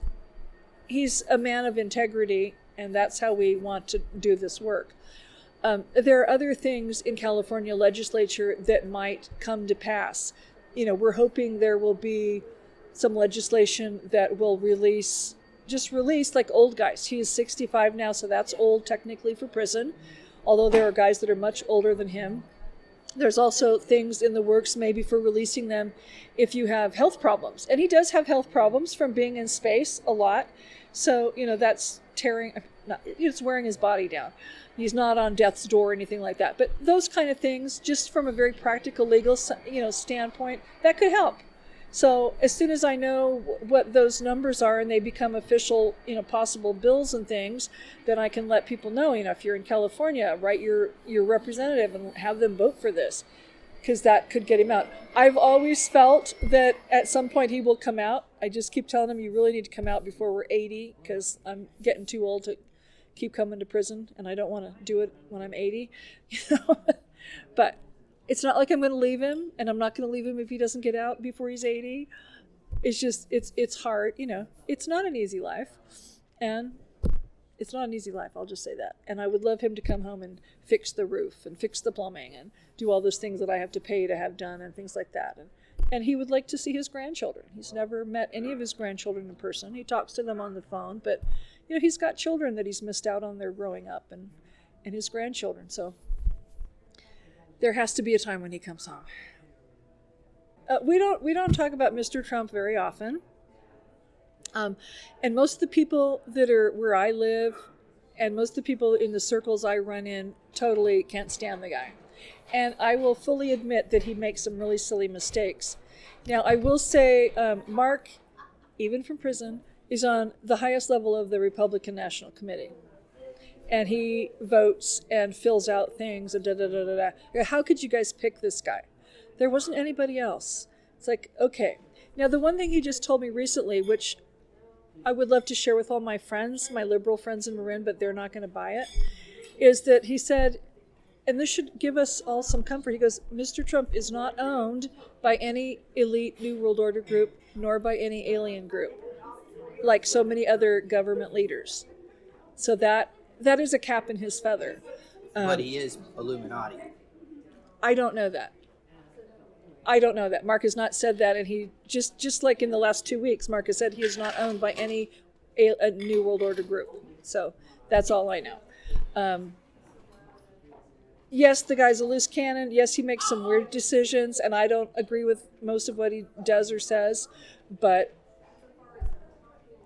a man of integrity, and that's how we want to do this work. There are other things in California legislature that might come to pass. We're hoping there will be some legislation that will release like old guys. He is 65 now, so that's old technically for prison, although there are guys that are much older than him. There's also things in the works maybe for releasing them if you have health problems. And he does have health problems from being in space a lot. So, that's tearing. it's wearing his body down. He's not on death's door or anything like that. But those kind of things, just from a very practical legal, standpoint, that could help. So as soon as I know what those numbers are and they become official, possible bills and things, then I can let people know, if you're in California, write your representative and have them vote for this, because that could get him out. I've always felt that at some point he will come out. I just keep telling him, you really need to come out before we're 80, because I'm getting too old to keep coming to prison, and I don't want to do it when I'm 80. But it's not like I'm going to leave him, and I'm not going to leave him if he doesn't get out before he's 80. It's just, it's hard, It's not an easy life, and it's not an easy life, I'll just say that. And I would love him to come home and fix the roof and fix the plumbing and do all those things that I have to pay to have done and things like that. And he would like to see his grandchildren. He's never met any of his grandchildren in person. He talks to them on the phone, but he's got children that he's missed out on their growing up, and his grandchildren. So there has to be a time when he comes home. We don't talk about Mr. Trump very often. And most of the people that are where I live, and most of the people in the circles I run in, totally can't stand the guy. And I will fully admit that he makes some really silly mistakes. Now, I will say, Mark, even from prison, is on the highest level of the Republican National Committee. And he votes and fills out things and da-da-da-da-da. How could you guys pick this guy? There wasn't anybody else. It's like, okay. Now, the one thing he just told me recently, which I would love to share with all my friends, my liberal friends in Marin, but they're not going to buy it, is that he said, and this should give us all some comfort, he goes, Mr. Trump is not owned by any elite New World Order group, nor by any alien group, like so many other government leaders. So that is a cap in his feather.
But he is Illuminati.
I don't know that. Mark has not said that, and he just like in the last 2 weeks, Mark has said he is not owned by any a New World Order group. So that's all I know. Yes, the guy's a loose cannon. Yes, he makes some weird decisions, and I don't agree with most of what he does or says, but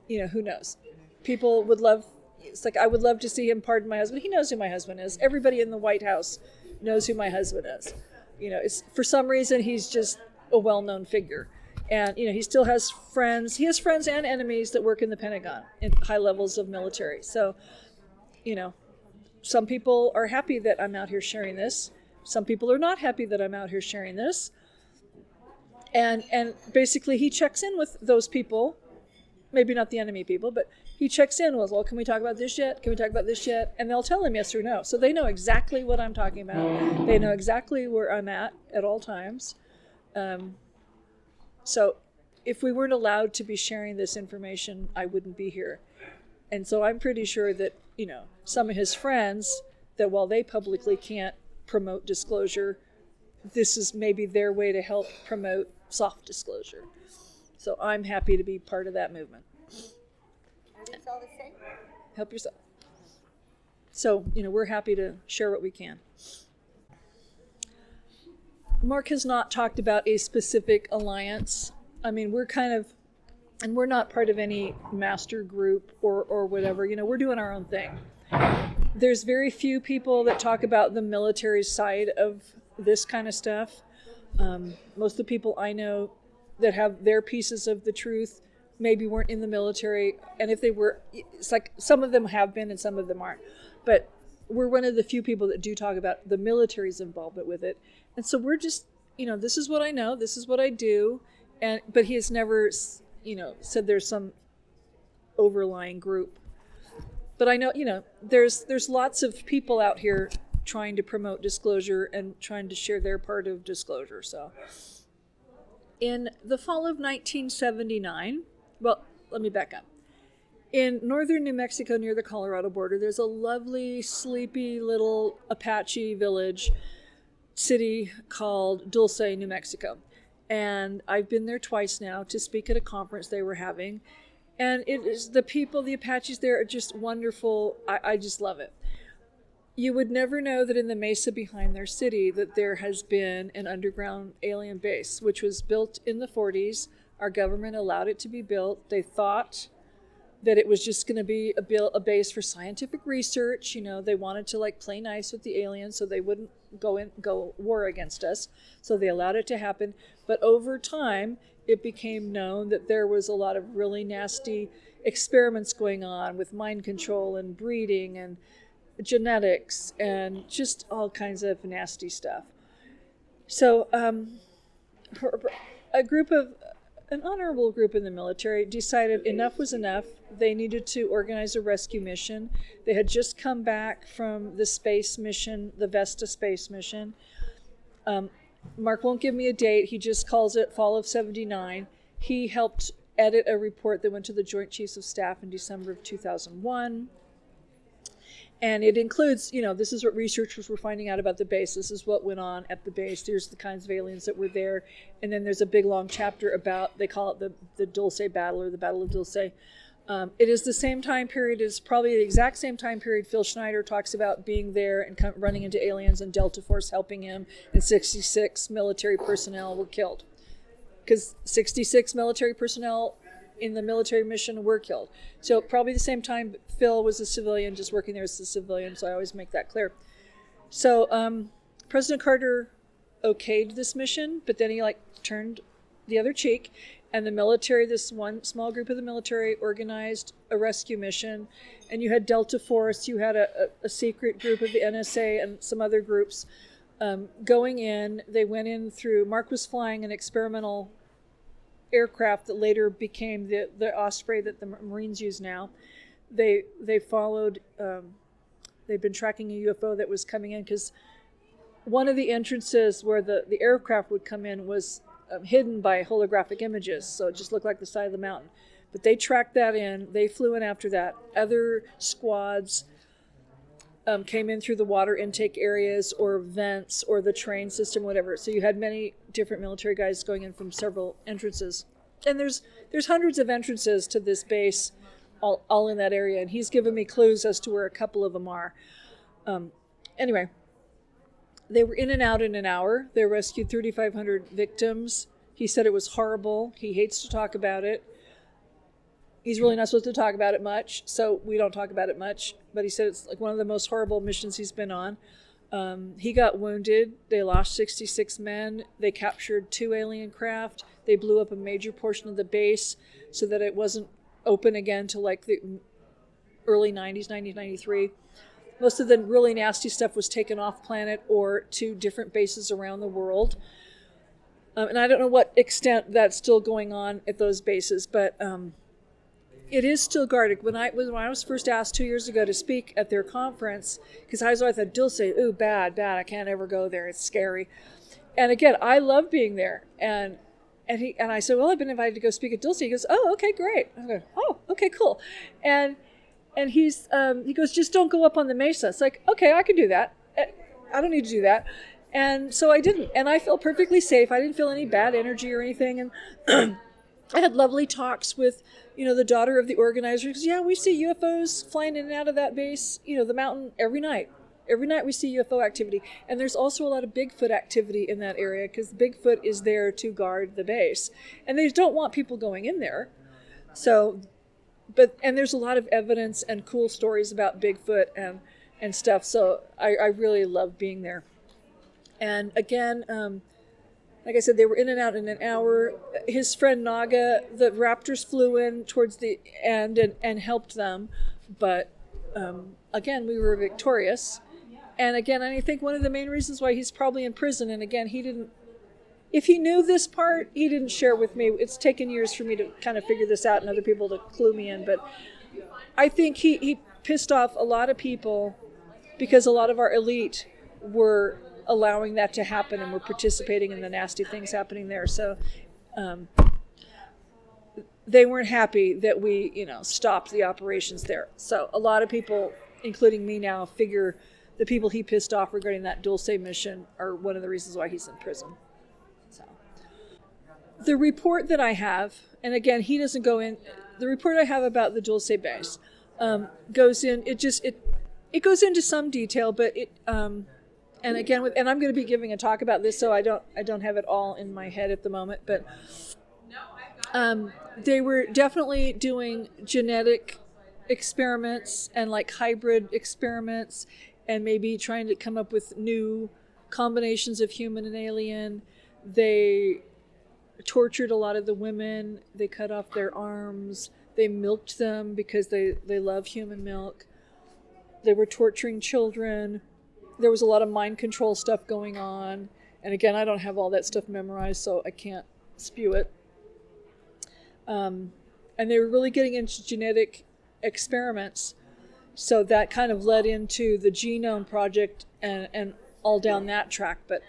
who knows? People would love. It's like I would love to see him pardon my husband. He knows who my husband is. Everybody in the White House knows who my husband is. It's for some reason he's just a well-known figure, and he still has friends. He has friends and enemies that work in the Pentagon in high levels of military. So, some people are happy that I'm out here sharing this. Some people are not happy that I'm out here sharing this. And basically he checks in with those people, maybe not the enemy people, but he checks in with, well, can we talk about this yet? Can we talk about this yet? And they'll tell him yes or no. So they know exactly what I'm talking about. They know exactly where I'm at all times. So if we weren't allowed to be sharing this information, I wouldn't be here. And so I'm pretty sure that, some of his friends, that while they publicly can't promote disclosure, this is maybe their way to help promote soft disclosure. So I'm happy to be part of that movement. Help yourself. So, we're happy to share what we can. Mark has not talked about a specific alliance. I mean, we're not part of any master group or whatever. We're doing our own thing. There's very few people that talk about the military side of this kind of stuff. Most of the people I know that have their pieces of the truth maybe weren't in the military, and if they were, it's like some of them have been and some of them aren't. But we're one of the few people that do talk about the military's involvement with it. And so we're just, this is what I know, this is what I do, but he has never, said there's some overlying group. But I know, there's lots of people out here trying to promote disclosure and trying to share their part of disclosure. So in the fall of 1979, well, let me back up. In northern New Mexico near the Colorado border, there's a lovely, sleepy little Apache village city called Dulce, New Mexico. And I've been there twice now to speak at a conference they were having. And it is the people, the Apaches there are just wonderful. I just love it. You would never know that in the mesa behind their city that there has been an underground alien base, which was built in the 40s. Our government allowed it to be built. They thought that it was just going to be a base for scientific research. They wanted to like play nice with the aliens so they wouldn't go war against us. So they allowed it to happen. But over time, it became known that there was a lot of really nasty experiments going on with mind control and breeding and genetics and just all kinds of nasty stuff. So an honorable group in the military decided enough was enough. They needed to organize a rescue mission. They had just come back from the space mission, the Vesta space mission. Mark won't give me a date. He just calls it Fall of 79. He helped edit a report that went to the Joint Chiefs of Staff in December of 2001. And it includes, this is what researchers were finding out about the base. This is what went on at the base. Here's the kinds of aliens that were there. And then there's a big long chapter about, they call it the Dulce Battle, or the Battle of Dulce. It is the same time period, it's probably the exact same time period Phil Schneider talks about being there and running into aliens and Delta Force helping him, and 66 military personnel were killed. Because 66 military personnel in the military mission were killed. So probably the same time Phil was a civilian, just working there as a civilian, so I always make that clear. So President Carter okayed this mission, but then he turned the other cheek, and the military, this one small group of the military, organized a rescue mission, and you had Delta Force, you had a secret group of the NSA and some other groups going in. They went in through, Mark was flying an experimental aircraft that later became the Osprey that the Marines use now. They followed, they've been tracking a UFO that was coming in, because one of the entrances where the aircraft would come in was hidden by holographic images, so it just looked like the side of the mountain. But they tracked that in, they flew in after that. Other squads came in through the water intake areas or vents or the train system, whatever. So you had many different military guys going in from several entrances. And there's hundreds of entrances to this base, all in that area, and he's given me clues as to where a couple of them are. Anyway, they were in and out in an hour. They rescued 3,500 victims. He said it was horrible. He hates to talk about it. He's really not supposed to talk about it much, so we don't talk about it much. But he said it's like one of the most horrible missions he's been on. He got wounded. They lost 66 men. They captured 2 alien craft. They blew up a major portion of the base so that it wasn't open again till like the early 90s, 1993. Most of the really nasty stuff was taken off planet or to different bases around the world. And I don't know what extent that's still going on at those bases, but it is still guarded. When I was first asked 2 years ago to speak at their conference, because I was always thought, Dulce, ooh, bad, I can't ever go there. It's scary. And again, I love being there. And I said, well, I've been invited to go speak at Dulce. He goes, oh, okay, great. I go, oh, okay, cool. And he goes, just don't go up on the mesa. It's like, okay, I can do that. I don't need to do that. And so I didn't. And I felt perfectly safe. I didn't feel any bad energy or anything. And I had lovely talks with, the daughter of the organizer. Because, yeah, we see UFOs flying in and out of that base, the mountain every night. Every night we see UFO activity. And there's also a lot of Bigfoot activity in that area because Bigfoot is there to guard the base. And they don't want people going in there. So, and there's a lot of evidence and cool stories about Bigfoot and stuff. So I really love being there. And again, like I said, they were in and out in an hour. His friend Naga, the Raptors flew in towards the end and helped them. But again, we were victorious. And again, I think one of the main reasons why he's probably in prison, and again, if he knew this part, he didn't share with me. It's taken years for me to kind of figure this out and other people to clue me in. But I think he pissed off a lot of people because a lot of our elite were allowing that to happen and were participating in the nasty things happening there. So they weren't happy that we, stopped the operations there. So a lot of people, including me now, figure the people he pissed off regarding that Dulce mission are one of the reasons why he's in prison. So the report that I have, and again, he doesn't go in, the report I have about the Dulce base goes in, it goes into some detail, but and again, and I'm going to be giving a talk about this, so I don't have it all in my head at the moment, but They were definitely doing genetic experiments and like hybrid experiments, and maybe trying to come up with new combinations of human and alien. They tortured a lot of the women. They cut off their arms. They milked them because they love human milk. They were torturing children. There was a lot of mind control stuff going on. And again, I don't have all that stuff memorized, so I can't spew it. And they were really getting into genetic experiments. So that kind of led into the Genome Project and all down that track. But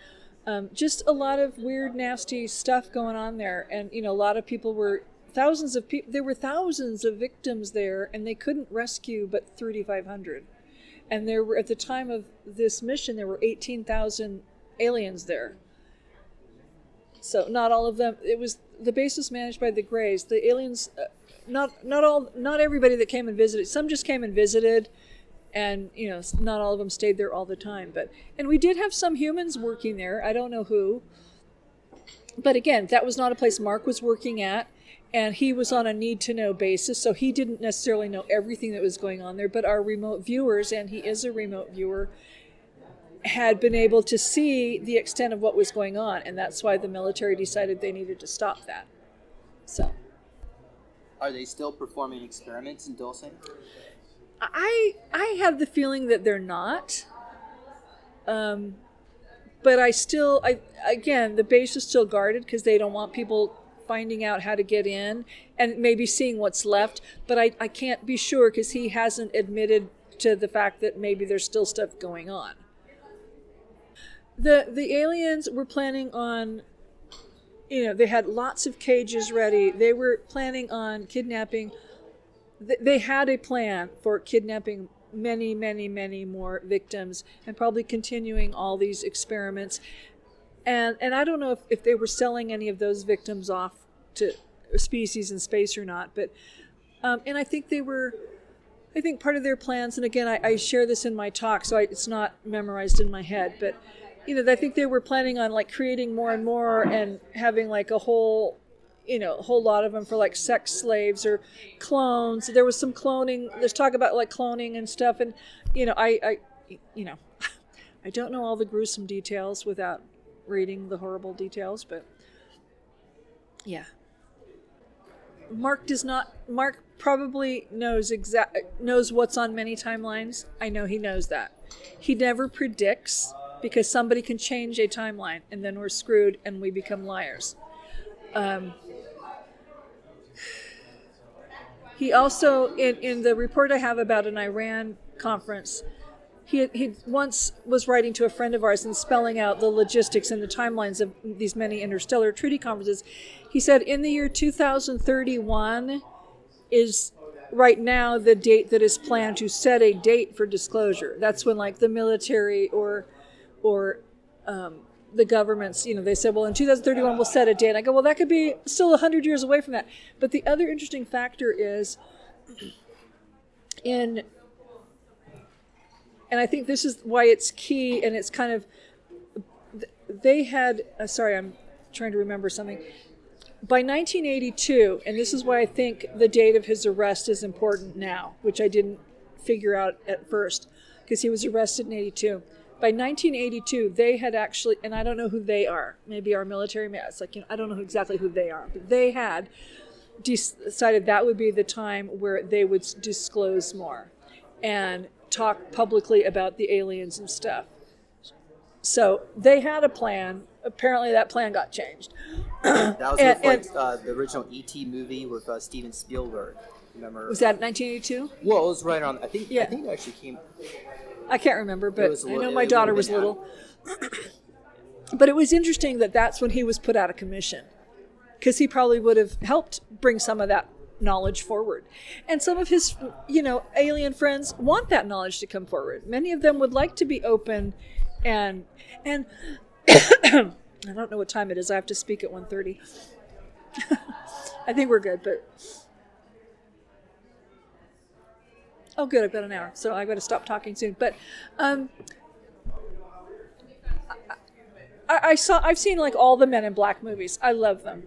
just a lot of weird, nasty stuff going on there. And, a lot of people were, there were thousands of victims there, and they couldn't rescue but 3,500. And there were, at the time of this mission, there were 18,000 aliens there. So not all of them. The base was managed by the Greys. The aliens, not everybody that came and visited. Some just came and visited, and not all of them stayed there all the time. And we did have some humans working there. I don't know who. But again, that was not a place Mark was working at, and he was on a need-to-know basis, so he didn't necessarily know everything that was going on there. But our remote viewers, and he is a remote viewer, had been able to see the extent of what was going on, and that's why the military decided they needed to stop that. So,
are they still performing experiments in Dulce?
I have the feeling that they're not. But again, the base is still guarded because they don't want people finding out how to get in and maybe seeing what's left. But I can't be sure because he hasn't admitted to the fact that maybe there's still stuff going on. The aliens were planning on, they had lots of cages ready. They were planning on kidnapping. They had a plan for kidnapping many, many, many more victims and probably continuing all these experiments. And I don't know if they were selling any of those victims off to species in space or not. But and I think part of their plans, and again, I share this in my talk, so it's not memorized in my head, but I think they were planning on like creating more and more and having like a whole lot of them for like sex slaves or clones. There was some cloning. There's talk about like cloning and stuff. And, I don't know all the gruesome details without reading the horrible details, but yeah. Mark probably knows what's on many timelines. I know he knows that. He never predicts, because somebody can change a timeline and then we're screwed and we become liars. He also, in the report I have about an Iran conference, he once was writing to a friend of ours and spelling out the logistics and the timelines of these many interstellar treaty conferences. He said in the year 2031 is right now the date that is planned to set a date for disclosure. That's when like the military or the governments, they said, well, in 2031 we'll set a date. I go, well, that could be still 100 years away from that. But the other interesting factor is and I think this is why it's key, and it's kind of, they had, sorry, I'm trying to remember something. By 1982, and this is why I think the date of his arrest is important now, which I didn't figure out at first, because he was arrested in 82. By 1982, they had actually, and I don't know who they are, maybe our military, it's like, I don't know exactly who they are, but they had decided that would be the time where they would disclose more and talk publicly about the aliens and stuff. So they had a plan. Apparently that plan got changed.
That was the original E.T. movie with Steven Spielberg. Remember? Was
that 1982?
Well, it was right on. I think it actually came.
I can't remember, but I know my daughter was little. But it was interesting that that's when he was put out of commission, because he probably would have helped bring some of that knowledge forward. And some of his, alien friends want that knowledge to come forward. Many of them would like to be open and I don't know what time it is. I have to speak at 1:30. I think we're good, but oh, good, I've got an hour, so I've got to stop talking soon. But I've seen like all the Men in Black movies. I love them.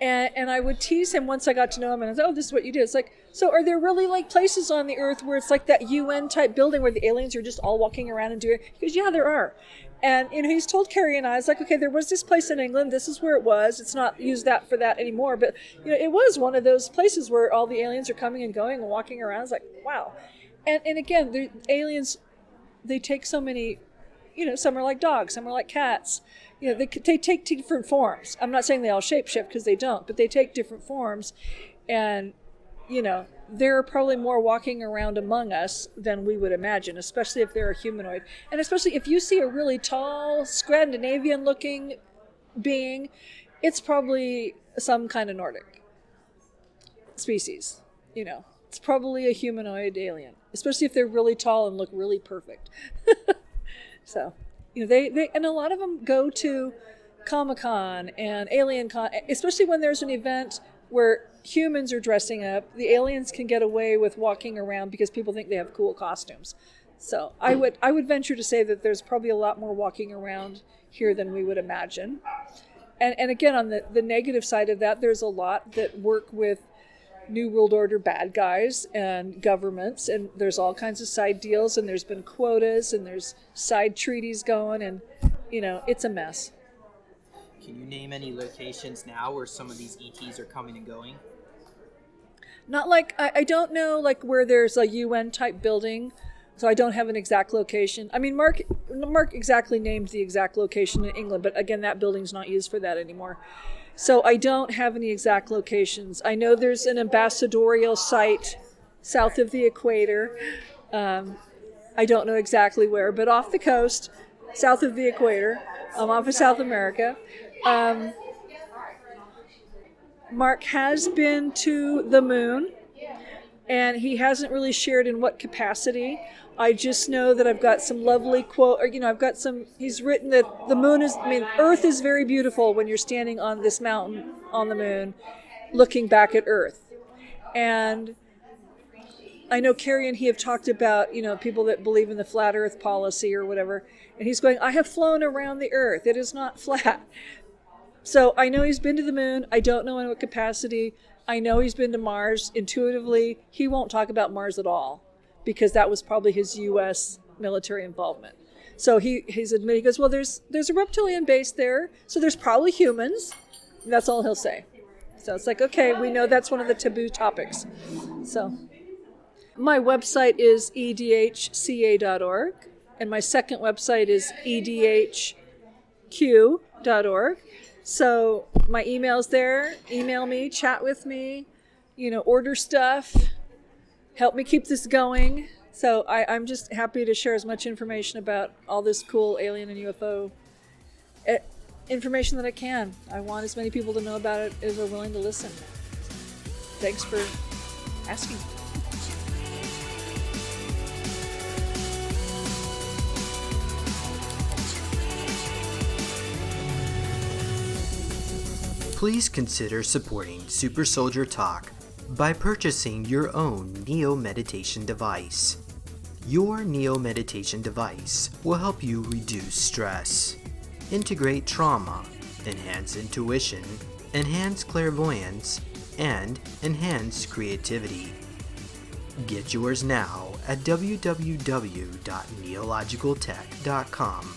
And I would tease him once I got to know him, and I was, oh, this is what you do. It's like, so are there really like places on the Earth where it's like that UN type building where the aliens are just all walking around and doing? He goes, yeah, there are. And he's told Carrie and I, it's like, okay, there was this place in England. This is where it was. It's not used that for that anymore, but it was one of those places where all the aliens are coming and going and walking around. It's like, wow. And again, the aliens, they take so many. Some are like dogs, some are like cats. They take different forms. I'm not saying they all shapeshift because they don't, but they take different forms. And, there are probably more walking around among us than we would imagine, especially if they're a humanoid. And especially if you see a really tall, Scandinavian-looking being, it's probably some kind of Nordic species. It's probably a humanoid alien, especially if they're really tall and look really perfect. So, they and a lot of them go to Comic-Con and Alien Con, especially when there's an event where humans are dressing up. The aliens can get away with walking around because people think they have cool costumes. So I would venture to say that there's probably a lot more walking around here than we would imagine. And again, on the negative side of that, there's a lot that work with New World Order bad guys and governments, and there's all kinds of side deals, and there's been quotas, and there's side treaties going, and it's a mess.
Can you name any locations now where some of these ETs are coming and going?
Not like I don't know like where there's a UN type building, so I don't have an exact location. I mean, Mark exactly named the exact location in England, but again, that building's not used for that anymore. So I don't have any exact locations. I know there's an ambassadorial site south of the equator. I don't know exactly where, but off the coast, south of the equator, off of South America. Mark has been to the moon, and he hasn't really shared in what capacity. I just know that I've got some lovely quote, or I've got some. He's written that the moon Earth is very beautiful when you're standing on this mountain on the moon, looking back at Earth. And I know Carrie and he have talked about, people that believe in the flat Earth policy or whatever. And he's going, I have flown around the Earth. It is not flat. So I know he's been to the moon. I don't know in what capacity. I know he's been to Mars. Intuitively, he won't talk about Mars at all, because that was probably his U.S. military involvement. So he's admitted, he goes, well, there's a reptilian base there, so there's probably humans. And that's all he'll say. So it's like, okay, we know that's one of the taboo topics. So my website is edhca.org, and my second website is edhq.org. So my email's there. Email me, chat with me, order stuff. Help me keep this going. So I'm just happy to share as much information about all this cool alien and UFO information that I can. I want as many people to know about it as are willing to listen. Thanks for asking.
Please consider supporting Super Soldier Talk by purchasing your own Neo Meditation device. Your Neo Meditation device will help you reduce stress, integrate trauma, enhance intuition, enhance clairvoyance, and enhance creativity. Get yours now at www.neologicaltech.com.